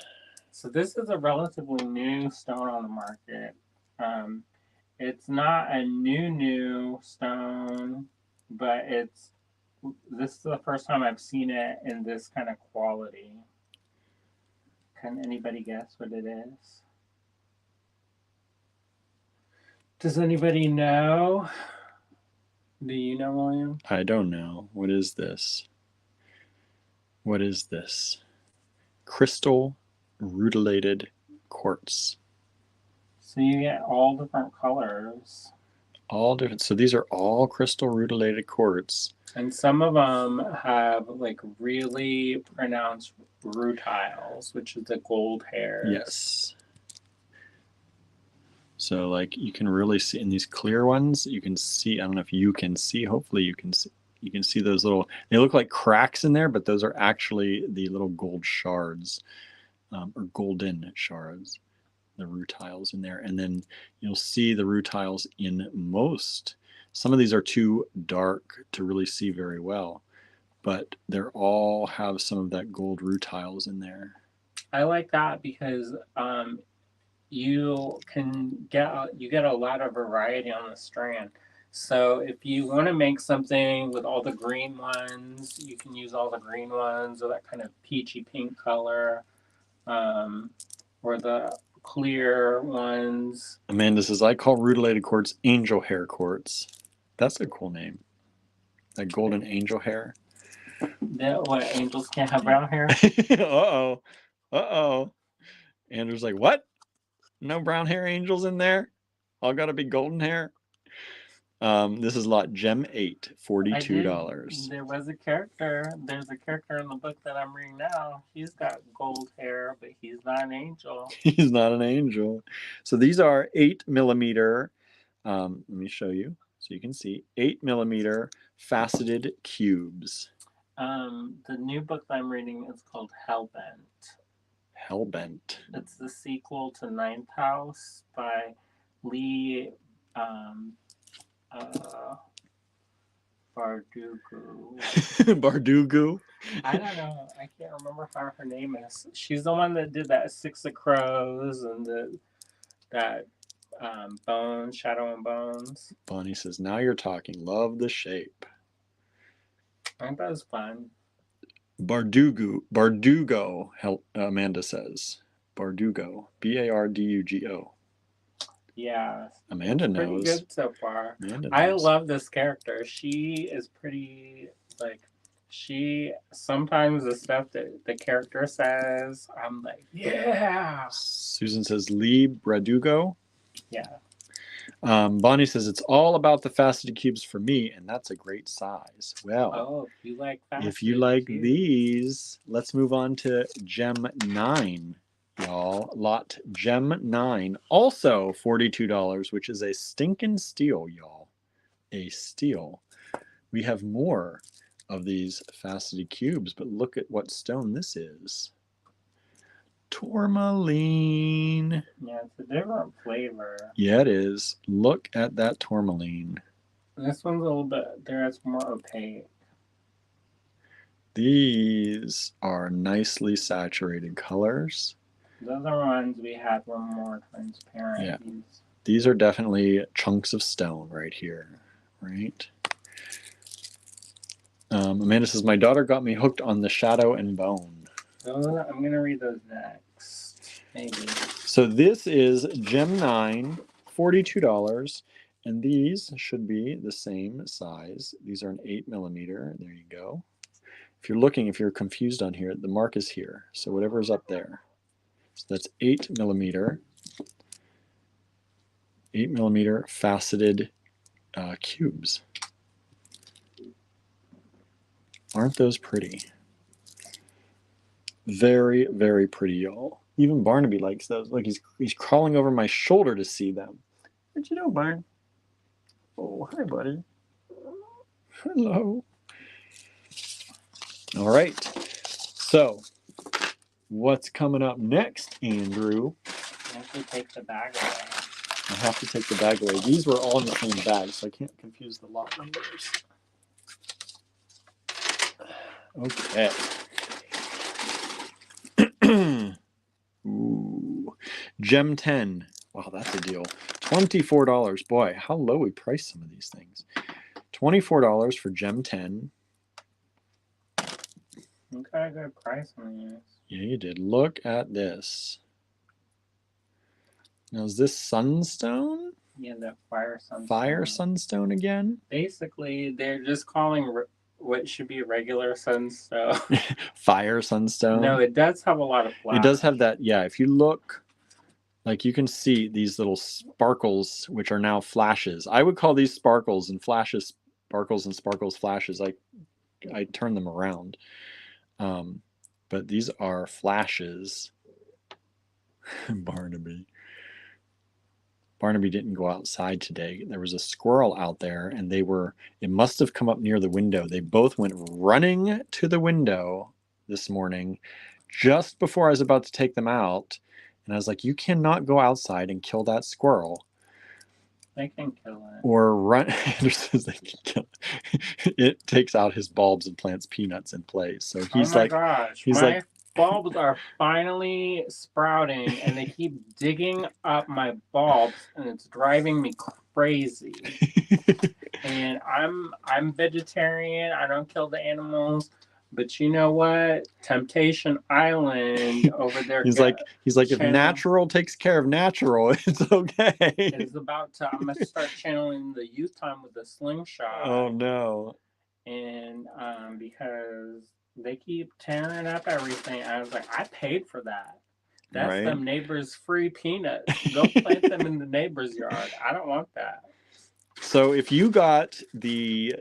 So this is a relatively new stone on the market. It's not a new stone, but this is the first time I've seen it in this kind of quality. Can anybody guess what it is? Does anybody know? Do you know, William? I don't know. What is this? What is this? Crystal rutilated quartz. So you get all different colors. All different. So these are all crystal rutilated quartz. And some of them have like really pronounced rutiles, which is the gold hairs. Yes. So like you can really see in these clear ones, you can see, I don't know if you can see, hopefully you can see those little, they look like cracks in there, but those are actually the little gold shards, or golden shards, the rutiles in there. And then you'll see the rutiles in most. Some of these are too dark to really see very well, but they're all have some of that gold rutiles in there. I like that because you get a lot of variety on the strand. So if you want to make something with all the green ones, you can use all the green ones or that kind of peachy pink color. or the clear ones. Amanda says, I call rutilated quartz angel hair quartz. That's a cool name. That golden angel hair. What, angels can't have brown hair? Uh-oh. Uh-oh. Andrew's like, what? No brown hair angels in there? All gotta be golden hair? This is lot Gem 8, $42. There was a character. There's a character in the book that I'm reading now. He's got gold hair, but he's not an angel. He's not an angel. So these are 8mm. Let me show you so you can see 8mm faceted cubes. The new book that I'm reading is called Hellbent. Hellbent. It's the sequel to Ninth House by Lee Bardugo. Bardugo. I don't know. I can't remember how her name is. She's the one that did that Six of Crows and that Bones, Shadow and Bones. Bonnie says, now you're talking. Love the shape. I think that was fun. Bardugo, Amanda says. Bardugo. Bardugo. Yeah. Amanda knows. Pretty good so far. Amanda knows. I love this character. She is pretty, like, she, sometimes the stuff that the character says, I'm like, yeah. Susan says, Lee Bardugo. Yeah. Bonnie says, it's all about the faceted cubes for me, and that's a great size. Well, if you like cubes. these, let's move on to Gem 9, y'all. Lot Gem 9, also $42, which is a stinking steal, y'all. A steal. We have more of these faceted cubes, but look at what stone this is. Tourmaline. Yeah, it's a different flavor. Yeah, it is. Look at that tourmaline. This one's a little bit, it's more opaque. These are nicely saturated colors. The other ones we had were more transparent. Yeah. These are definitely chunks of stone right here, right? Amanda says, my daughter got me hooked on the Shadow and Bone. I'm going to read those next, maybe. So this is Gem 9, $42, and these should be the same size. These are an 8mm. There you go. If you're looking, if you're confused on here, the mark is here. So whatever is up there. So that's 8mm. 8mm faceted cubes. Aren't those pretty? Very, very pretty, y'all. Even Barnaby likes those. Like he's crawling over my shoulder to see them. What'd you know, Barn? Oh, hi, buddy. Hello. All right. So, what's coming up next, Andrew? I have to take the bag away. I have to take the bag away. These were all in the same bag, so I can't confuse the lot numbers. Okay. Ooh. Gem 10. Wow, that's a deal. $24. Boy, how low we priced some of these things. $24 for Gem 10. You got a good price on these. Yeah, you did. Look at this. Now, is this sunstone? Yeah, the fire sunstone. Fire sunstone again? Basically, they're just calling what should be regular sunstone. Fire sunstone? No, it does have a lot of flash. It does have that, yeah. If you look, like you can see these little sparkles, which are now flashes. I would call these sparkles and flashes sparkles and sparkles flashes. I turn them around. But these are flashes. Barnaby didn't go outside today. There was a squirrel out there, and it must have come up near the window. They both went running to the window this morning just before I was about to take them out. And I was like, you cannot go outside and kill that squirrel. They can kill it. Or run. Anderson says they can kill it. It takes out his bulbs and plants peanuts in place. So he's oh my gosh. He's my like, bulbs are finally sprouting, and they keep digging up my bulbs, and it's driving me crazy. And I'm vegetarian. I don't kill the animals. But you know what? Temptation Island over there. He's like, if channel- natural takes care of natural, it's okay. is about to. I'm gonna start channeling the youth time with the slingshot. Oh no! And because they keep tearing up everything, I was like, I paid for that. That's Right. them neighbors' free peanuts. Go plant them in the neighbor's yard. I don't want that. So if you got the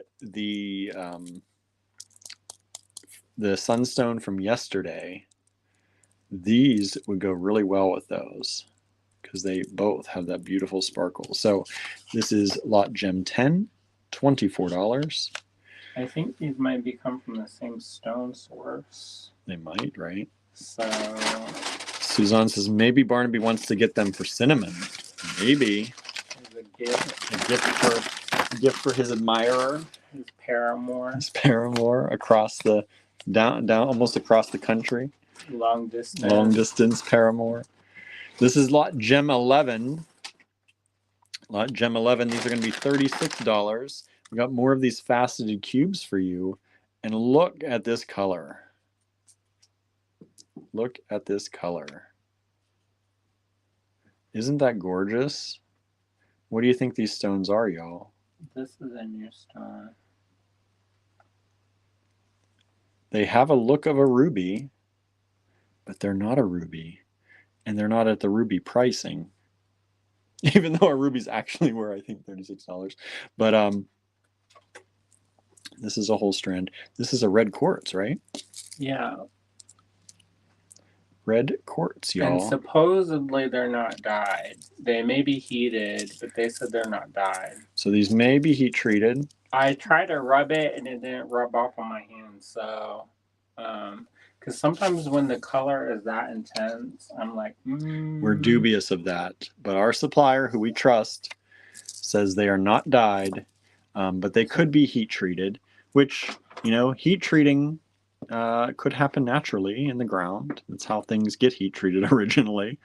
sunstone from yesterday, these would go really well with those because they both have that beautiful sparkle. So this is lot gem 10, $24. I think these might come from the same stone source. They might, right? So Suzanne says maybe Barnaby wants to get them for cinnamon. Maybe a gift. A gift for his admirer, His paramour. His paramour across the down almost across the country. Long distance. Long distance paramour. This is lot gem 11. Lot gem 11. These are going to be $36. We got more of these faceted cubes for you, and look at this color. Look at this color. Isn't that gorgeous? What do you think these stones are, y'all? This is a new stone. They have a look of a ruby, but they're not a ruby, and they're not at the ruby pricing. Even though a ruby's actually where I think $36. But this is a whole strand. This is a red quartz, right? Yeah. Red quartz, y'all. And supposedly they're not dyed. They may be heated, but they said they're not dyed. So these may be heat treated. I tried to rub it and it didn't rub off on my hands. So, because sometimes when the color is that intense, I'm like, We're dubious of that. But our supplier, who we trust, says they are not dyed, but they could be heat treated, which, you know, heat treating could happen naturally in the ground. That's how things get heat treated originally.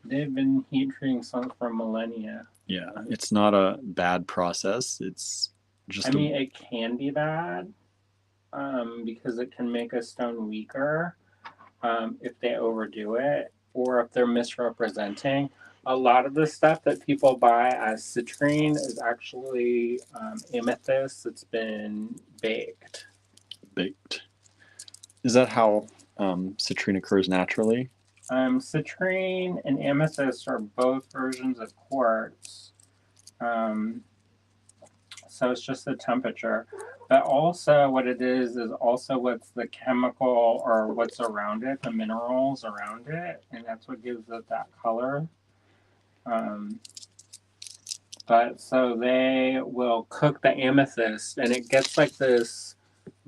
They've been heat treating stones for millennia. Yeah, it's not a bad process. It's just. I mean, it can be bad because it can make a stone weaker if they overdo it or if they're misrepresenting. A lot of the stuff that people buy as citrine is actually amethyst that's been baked. Baked. Is that how citrine occurs naturally? Citrine and amethyst are both versions of quartz. So it's just the temperature. But also what it is also what's the chemical or what's around it, the minerals around it. And that's what gives it that color. But so they will cook the amethyst and it gets like this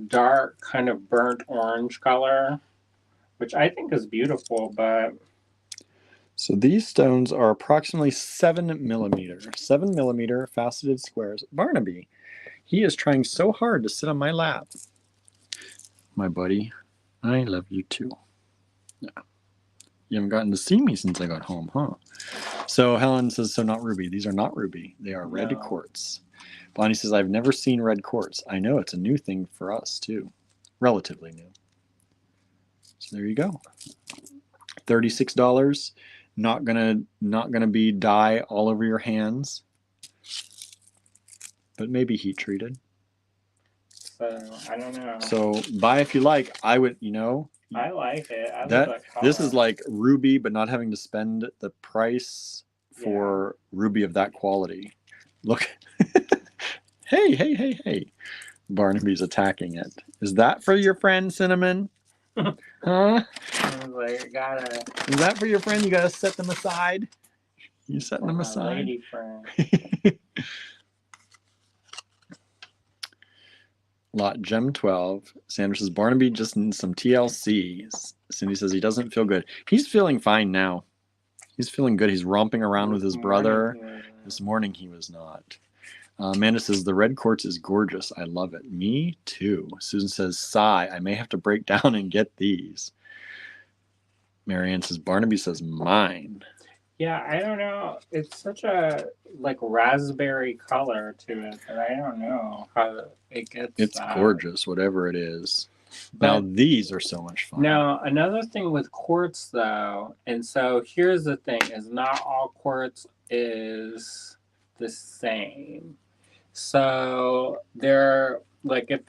dark kind of burnt orange color, which I think is beautiful, but so these stones are approximately 7 millimeter. 7 millimeter faceted squares. Barnaby, he is trying so hard to sit on my lap. My buddy, I love you too. Yeah. You haven't gotten to see me since I got home, huh? So Helen says, so not ruby. These are not ruby. They are red quartz. Bonnie says, I've never seen red quartz. I know, it's a new thing for us too. Relatively new. So there you go. $36. Not gonna be dye all over your hands. But maybe heat treated. so I don't know. So buy if you like. I would, you know. I like it. I That love that this color. is like ruby, but not having to spend the price for ruby of that quality. Look. Hey. Barnaby's attacking it. Is that for your friend, Cinnamon? Huh? I was like, Is that for your friend? You gotta set them aside. You setting them my aside? lady friend. Lot gem 12. Sandra says Barnaby just needs some TLC. Cindy says he doesn't feel good. He's feeling fine now. He's feeling good. He's romping around with his brother. This morning he was not. Amanda says the red quartz is gorgeous. I love it. Me too. Susan says sigh. I may have to break down and get these. Marianne says Barnaby says mine. Yeah, I don't know. It's such a like raspberry color to it that I don't know how it gets. It's gorgeous, whatever it is. Now But these are so much fun. now another thing with quartz though, and so here's the thing: is not all quartz is the same. So they're like if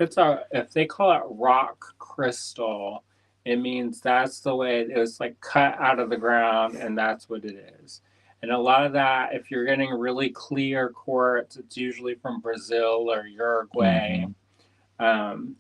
they call it rock crystal, it means that's the way it was like cut out of the ground and that's what it is. And a lot of that, if you're getting really clear quartz, it's usually from Brazil or Uruguay. Um,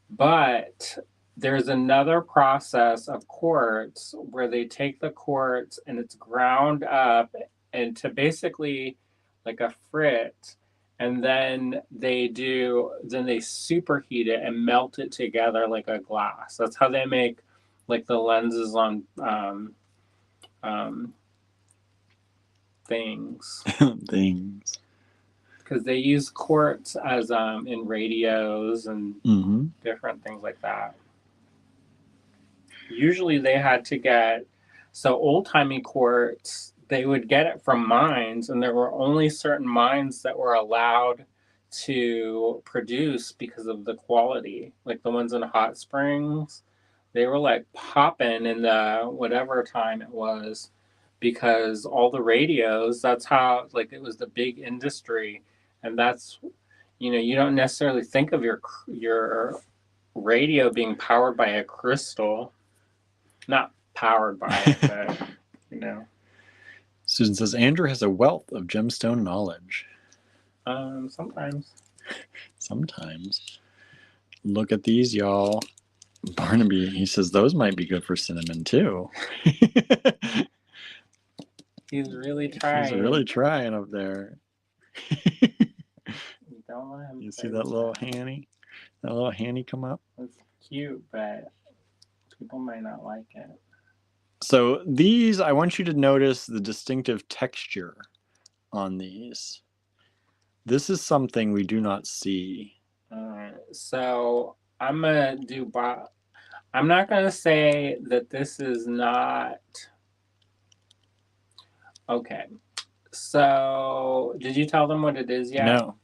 but there's another process of quartz where they take the quartz and it's ground up into basically like a frit, and then they superheat it and melt it together like a glass. That's how they make like the lenses on um, things. Things. Because they use quartz as in radios and different things like that. Usually they had to get, so old-timey quartz, they would get it from mines, and there were only certain mines that were allowed to produce because of the quality. Like the ones in Hot Springs, they were like popping in the whatever time it was, because all the radios, that's how, like, it was the big industry. And that's, you don't necessarily think of your radio being powered by a crystal. Not powered by it, but, Susan says, Andrew has a wealth of gemstone knowledge. Sometimes. Sometimes. Look at these, y'all. Barnaby, he says, those might be good for cinnamon, too. He's really trying. He's really trying up there. Don't let him. You see that little hanny? That little hanny come up? It's cute, but people might not like it. So these, I want you to notice the distinctive texture on these. This is something we do not see. So I'm going to do... I'm not going to say that this is not... Okay. So did you tell them what it is yet? No.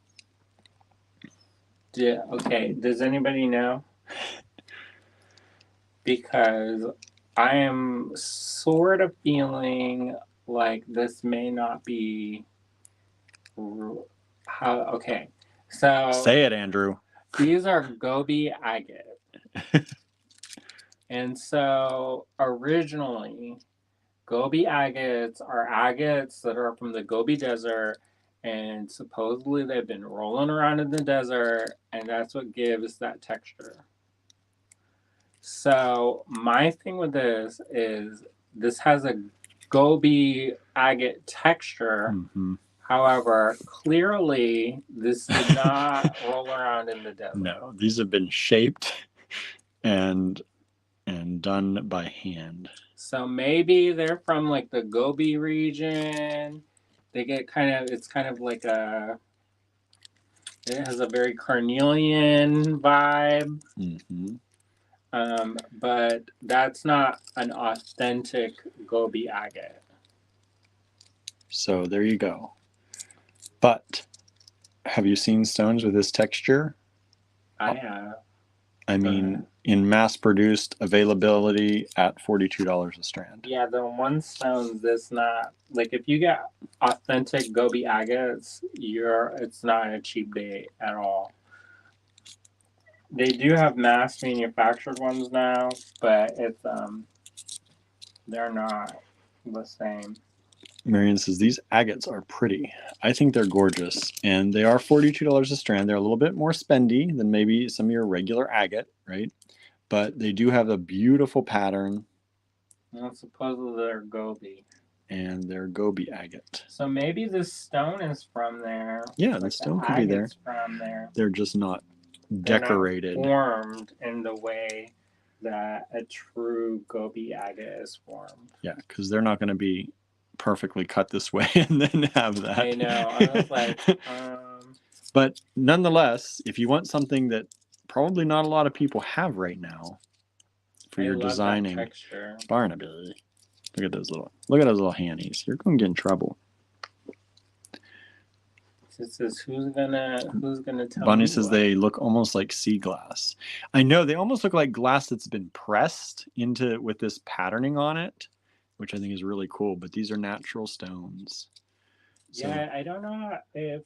Okay. Does anybody know? Because I am sort of feeling like this may not be okay. So say it, Andrew. These are Gobi agate. And so originally, Gobi agates are agates that are from the Gobi Desert, and supposedly they've been rolling around in the desert, and that's what gives that texture. So my thing with this is this has a Gobi agate texture. However, clearly this did not roll around in the desert. No, these have been shaped and done by hand. So maybe they're from like the Gobi region. They get it's kind of like it has a very carnelian vibe. But that's not an authentic Gobi agate. So there you go. But have you seen stones with this texture? I have. I mean, in mass-produced availability at $42 a strand. Yeah, the one stone that's not, like, if you get authentic Gobi agates, it's not a cheap date at all. They do have mass manufactured ones now, but they're not the same. Marion says, these agates are pretty. I think they're gorgeous. And they are $42 a strand. They're a little bit more spendy than maybe some of your regular agate, right? But they do have a beautiful pattern. Well, supposedly they're Gobi. And they're Gobi agate. So maybe this stone is from there. Yeah, the stone could be there. From there. They're just not decorated. They're not formed in the way that a true Gobi agate is formed. Yeah, because they're not going to be perfectly cut this way and then have that. I know. I was like, But nonetheless, if you want something that probably not a lot of people have right now for your designing, Barnaby, look at those little handies. You're going to get in trouble. It says who's gonna tell Bonnie me says what? they look almost like sea glass. I know they almost look like glass that's been pressed into with this patterning on it, which I think is really cool. But these are natural stones. So Yeah, I don't know if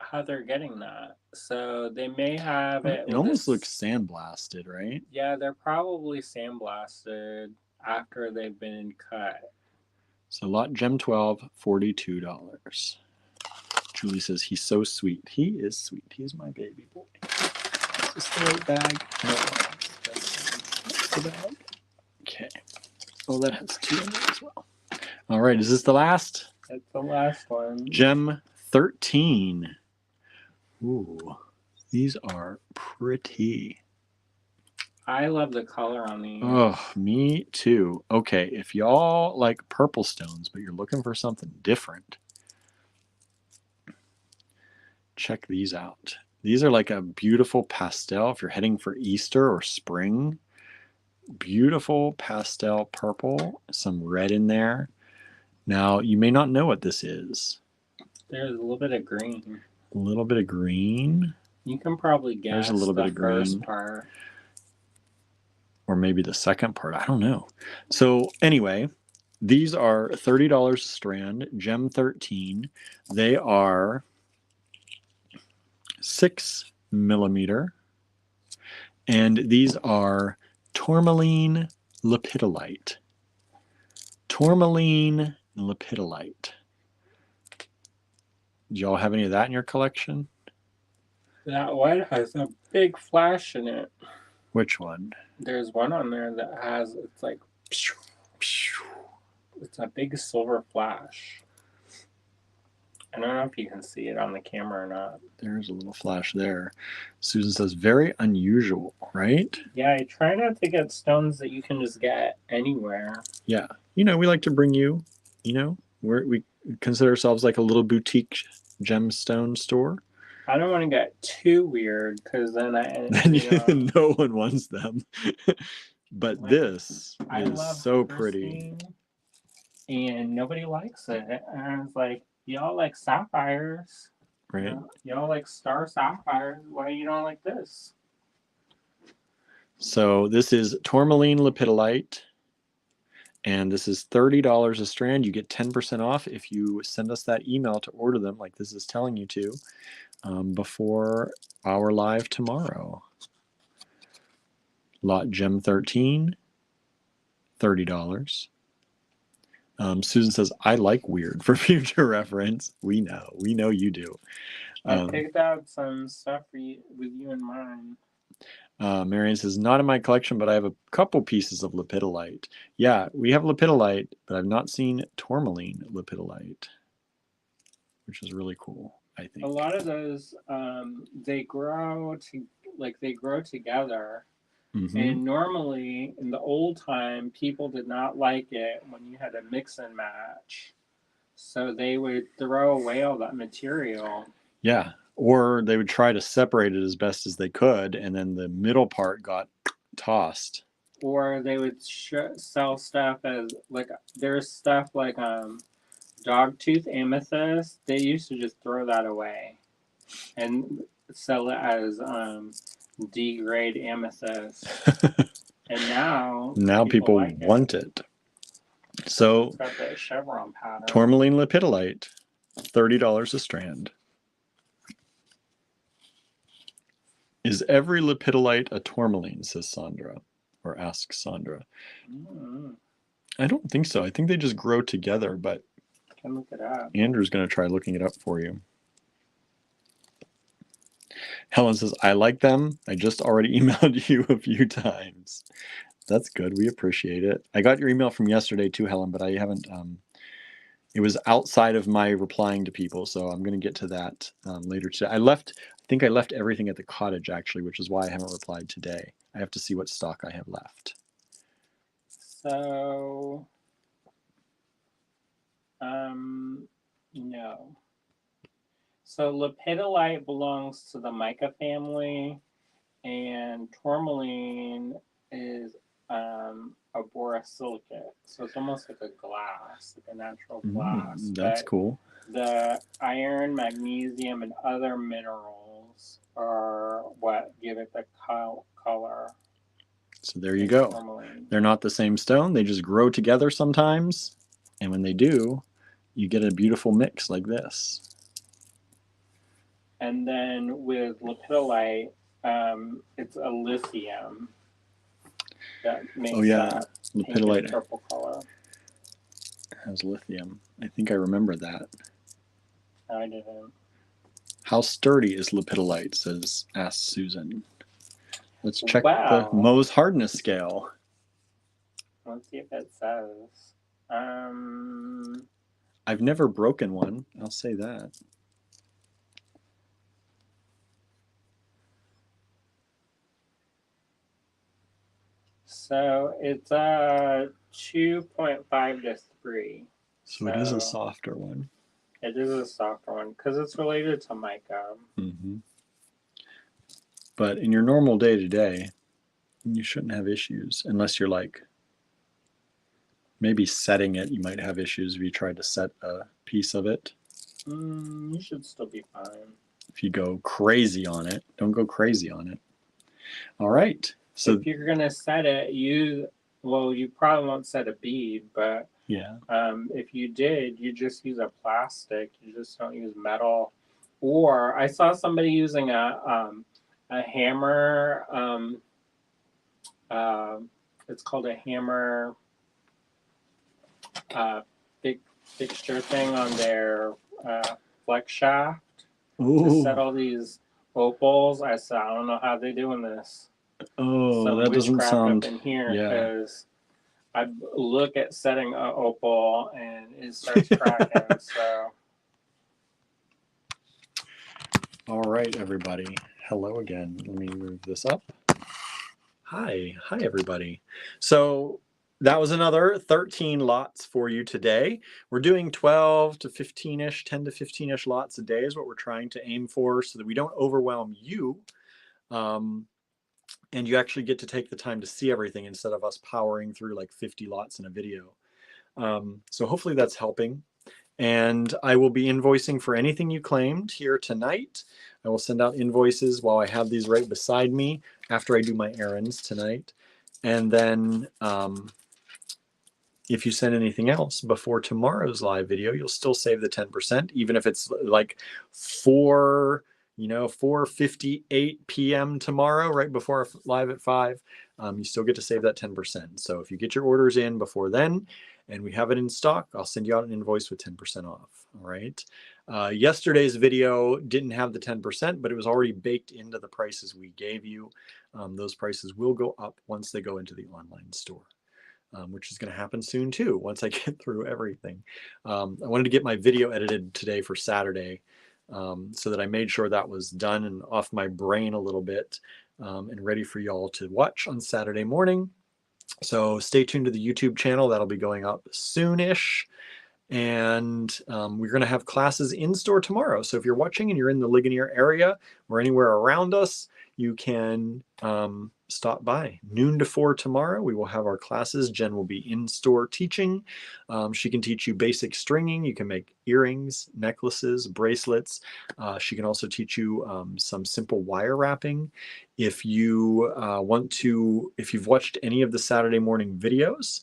how they're getting that. So they may have it it with almost this. looks sandblasted, right? Yeah, they're probably sandblasted after they've been cut. So lot gem 12, $42. Julie says he's so sweet. He is sweet. He's my baby boy. Is this the right bag? No, that's the bag. Okay. Oh, that has 2 in there as well. All right. Is this the last? That's the last one. Gem 13. Ooh, these are pretty. I love the color on these. Oh, me too. Okay, if y'all like purple stones, but you're looking for something different, check these out. These are like a beautiful pastel if you're heading for Easter or spring. Beautiful pastel purple, some red in there. Now, you may not know what this is. There's a little bit of green. A little bit of green. You can probably guess There's a little bit of first green. part. Or maybe the second part. I don't know. So anyway, these are $30 a strand, Gem 13. They are 6 millimeter. And these are tourmaline lepidolite. Tourmaline lepidolite. Do y'all have any of that in your collection? That one has a big flash in it. Which one? There's one on there that has, it's like, it's a big silver flash. I don't know if you can see it on the camera or not. There's a little flash there. Susan says, very unusual, right? Yeah, I try not to get stones that you can just get anywhere. Yeah. You know, we like to bring you, you know, we consider ourselves like a little boutique gemstone store. I don't want to get too weird because then No one wants them. But like, this I is love so pretty. pristine, and nobody likes it. And I was like, y'all like sapphires, Right. Y'all like star sapphires. Why you don't like this? So this is tourmaline lepidolite, and this is $30 a strand. You get 10% off if you send us that email to order them, like this is telling you to, before our live tomorrow. Lot Gem 13, $30. Susan says, I like weird for future reference. We know you do. I picked out some stuff for you with you in mind. Marion says, not in my collection, but I have a couple pieces of lepidolite. Yeah, we have lepidolite, but I've not seen tourmaline lepidolite, which is really cool, I think. A lot of those, they grow together. Mm-hmm. And normally, in the old time, people did not like it when you had a mix and match. So they would throw away all that material. Yeah, or they would try to separate it as best as they could, and then the middle part got tossed. Or they would sell stuff as, like, there's stuff like dogtooth amethyst. They used to just throw that away and sell it as D-grade amethyst. And now people like want it. So it's got that chevron pattern. Tourmaline lepidolite, $30 a strand. Is every lepidolite a tourmaline, says Sandra, or asks Sandra. Mm-hmm. I don't think so. I think they just grow together, but I can look it up. Andrew's going to try looking it up for you. Helen says, I like them. I just already emailed you a few times. That's good. We appreciate it. I got your email from yesterday too, Helen, but I haven't, it was outside of my replying to people. So I'm going to get to that later today. I think I left everything at the cottage actually, which is why I haven't replied today. I have to see what stock I have left. So, no. So lepidolite belongs to the mica family, and tourmaline is a borosilicate. So it's almost like a glass, like a natural glass. That's cool. The iron, magnesium, and other minerals are what give it the color. So there you go. Tourmaline. They're not the same stone. They just grow together sometimes. And when they do, you get a beautiful mix like this. And then with lepidolite, it's a lithium that makes that lepidolite pink and purple color. Has lithium. I think I remember that. I didn't. How sturdy is lepidolite? Asks Susan. Let's check the Mohs hardness scale. Let's see if it says. I've never broken one. I'll say that. So it's a 2.5 to 3. So it is a softer one. It is a softer one because it's related to mica. Mm-hmm. But in your normal day-to-day, you shouldn't have issues unless you're like maybe setting it. You might have issues if you try to set a piece of it. You should still be fine. If you go crazy on it, don't go crazy on it. All right. So if you're gonna set it, you probably won't set a bead, but yeah. If you did, you just use a plastic. You just don't use metal. Or I saw somebody using a hammer. It's called a hammer fixture thing on their flex shaft to set all these opals. I said, I don't know how they're doing this. Oh, that doesn't sound. Up in here because I look at setting an opal and it starts cracking. So. All right, everybody. Hello again. Let me move this up. Hi everybody. So that was another 13 lots for you today. We're doing 12 to 15-ish, 10 to 15-ish lots a day is what we're trying to aim for so that we don't overwhelm you. And you actually get to take the time to see everything instead of us powering through like 50 lots in a video. So hopefully that's helping. And I will be invoicing for anything you claimed here tonight. I will send out invoices while I have these right beside me after I do my errands tonight. And then if you send anything else before tomorrow's live video, you'll still save the 10%, even if it's like 4:58 p.m. tomorrow, right before live at 5, you still get to save that 10%. So if you get your orders in before then and we have it in stock, I'll send you out an invoice with 10% off. All right. Yesterday's video didn't have the 10%, but it was already baked into the prices we gave you. Those prices will go up once they go into the online store. Which is going to happen soon too, once I get through everything. I wanted to get my video edited today for Saturday so that I made sure that was done and off my brain a little bit and ready for y'all to watch on Saturday morning. So stay tuned to the YouTube channel. That'll be going up soonish. And we're going to have classes in store tomorrow. So if you're watching and you're in the Ligonier area or anywhere around us, you can stop by. Noon to 4 tomorrow, we will have our classes. Jen will be in store teaching. She can teach you basic stringing. You can make earrings, necklaces, bracelets. She can also teach you some simple wire wrapping. If you if you've watched any of the Saturday morning videos,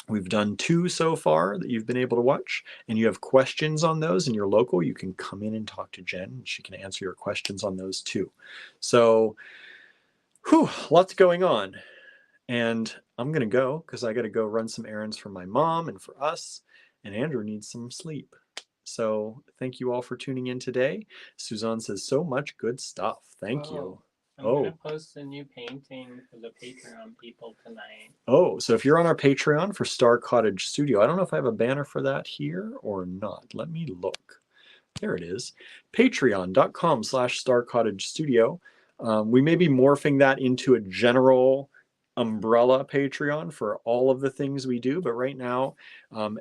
we've done 2 so far that you've been able to watch, and you have questions on those in your local, you can come in and talk to Jen. She can answer your questions on those too. So, lots going on. And I'm going to go because I got to go run some errands for my mom and for us, and Andrew needs some sleep. So thank you all for tuning in today. Suzanne says so much good stuff. Thank you. I'm going to post a new painting for the Patreon people tonight. Oh, so if you're on our Patreon for Star Cottage Studio, I don't know if I have a banner for that here or not. Let me look. There it is. Patreon.com/Star Cottage Studio. We may be morphing that into a general umbrella Patreon for all of the things we do. But right now,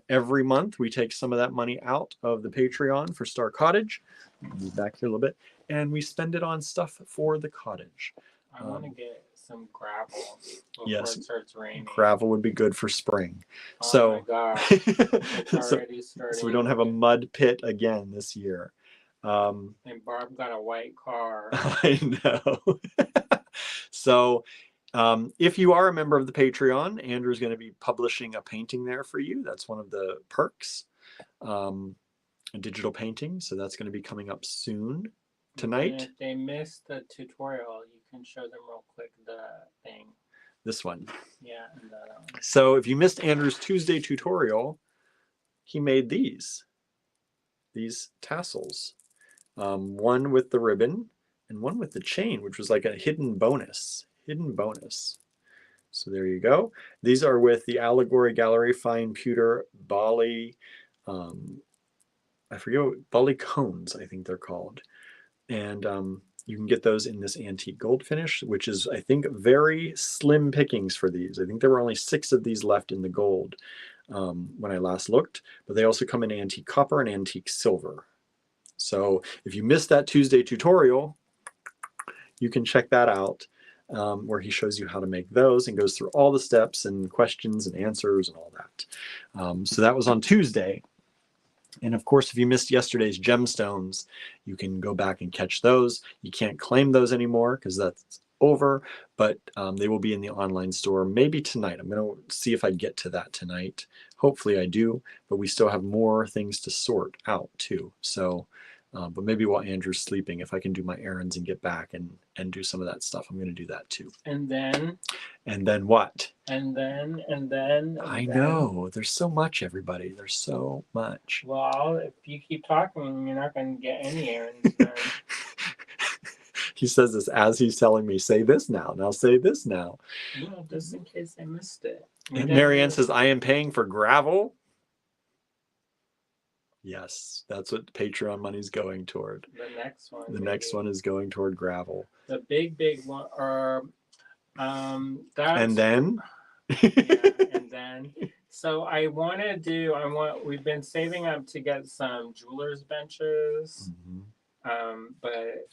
every month we take some of that money out of the Patreon for Star Cottage. Move back here a little bit. And we spend it on stuff for the cottage. I want to get some gravel before Yes. it starts raining. Gravel would be good for spring. Oh So, my gosh. It's so, already starting. so we don't have a mud pit again this year. And Barb got a white car. I know. So if you are a member of the Patreon, Andrew's going to be publishing a painting there for you. That's one of the perks, a digital painting. So that's going to be coming up soon tonight. And if they missed the tutorial, you can show them real quick the thing. This one. Yeah. And so if you missed Andrew's Tuesday tutorial, he made these tassels. One with the ribbon and one with the chain, which was like a hidden bonus. So there you go. These are with the Allegory Gallery Fine Pewter Bali, I forget what, Bali cones, I think they're called. And you can get those in this antique gold finish, which is, I think, very slim pickings for these. I think there were only 6 of these left in the gold when I last looked, but they also come in antique copper and antique silver. So if you missed that Tuesday tutorial, you can check that out where he shows you how to make those and goes through all the steps and questions and answers and all that. So that was on Tuesday. And of course, if you missed yesterday's gemstones, you can go back and catch those. You can't claim those anymore because that's over, but they will be in the online store maybe tonight. I'm going to see if I get to that tonight. Hopefully I do, but we still have more things to sort out too. So, but maybe while Andrew's sleeping, if I can do my errands and get back and do some of that stuff, I'm going to do that too. And then what? And then I know. There's so much, everybody. There's so much. Well, if you keep talking, you're not going to get any errands done. He says this as he's telling me, say this now. Now say this now. No, just in case I missed it. And Marianne says, I am paying for gravel. Yes, that's what Patreon money's going toward. The next one. The next one is going toward gravel. The big one, or that's, and then. And then. So we've been saving up to get some jeweler's benches, but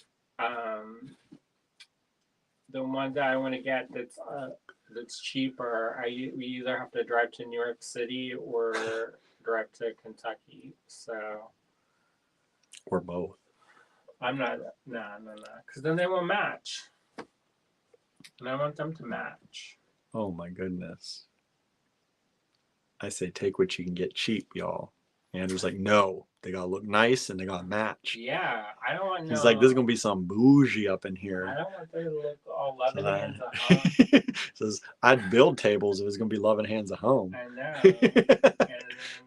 the one that I want to get that's cheaper, we either have to drive to New York City or drive to Kentucky. So, or both. I'm not, no, because then they won't match, and I want them to match. Oh my goodness! I say take what you can get cheap, y'all. Andrew's like, no, they gotta look nice and they gotta match. Yeah, I don't want. He's like, there's gonna be some bougie up in here. I don't want them to look all loving hands at home. Says I'd build tables if it's gonna be loving hands at home. I know, and then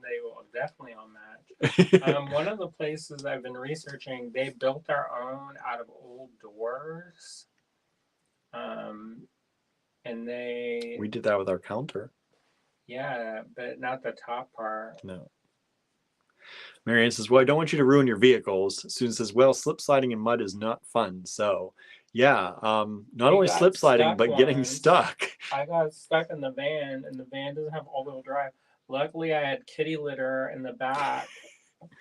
they will definitely all match. One of the places I've been researching, they built their own out of old doors. And we did that with our counter. Yeah, but not the top part. No. Marianne says, well, I don't want you to ruin your vehicles. Susan says, well, slip sliding in mud is not fun. So, yeah, not only slip sliding, but getting stuck. I got stuck in the van, and the van doesn't have all-wheel drive. Luckily, I had kitty litter in the back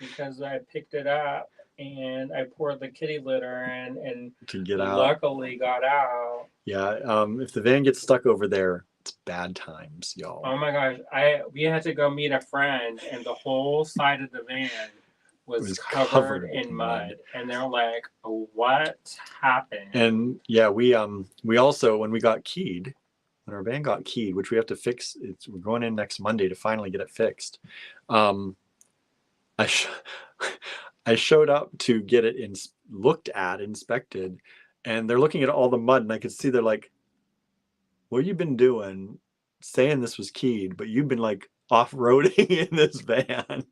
because I picked it up, and I poured the kitty litter in, and to get out. Luckily got out. Yeah, if the van gets stuck over there, it's bad times, y'all. Oh my gosh, we had to go meet a friend, and the whole side of the van was covered in mud. And they're like, what happened? And yeah, we also, when we got keyed, when our van got keyed, which we have to fix, we're going in next Monday to finally get it fixed. I showed up to get it inspected, and they're looking at all the mud, and I could see they're like, what you been doing saying this was keyed, but you've been like off-roading in this van.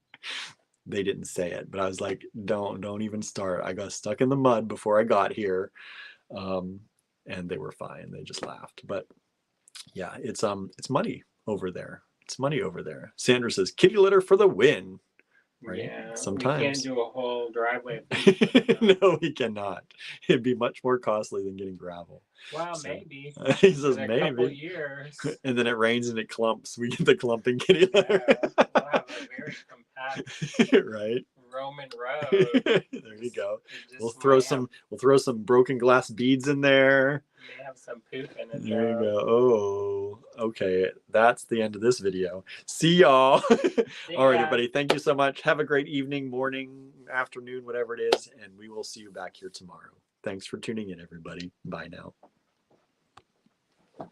They didn't say it, but I was like, don't even start. I got stuck in the mud before I got here. And they were fine. They just laughed. But yeah, it's muddy over there. It's muddy over there. Sandra says, kitty litter for the win. Right? Yeah, sometimes. We can't do a whole driveway. No, we cannot. It'd be much more costly than getting gravel. Well, so, maybe. He says in maybe. A couple years. And then it rains and it clumps. We get the clumping kitty litter. Yeah, we'll have a very compact right. Roman road. There you go. We'll throw some broken glass beads in there. may have some poop in it. There you Though. go. Oh, okay. That's the end of this video. See y'all. All right, everybody. Thank you so much. Have a great evening, morning, afternoon, whatever it is. And we will see you back here tomorrow. Thanks for tuning in, everybody. Bye now.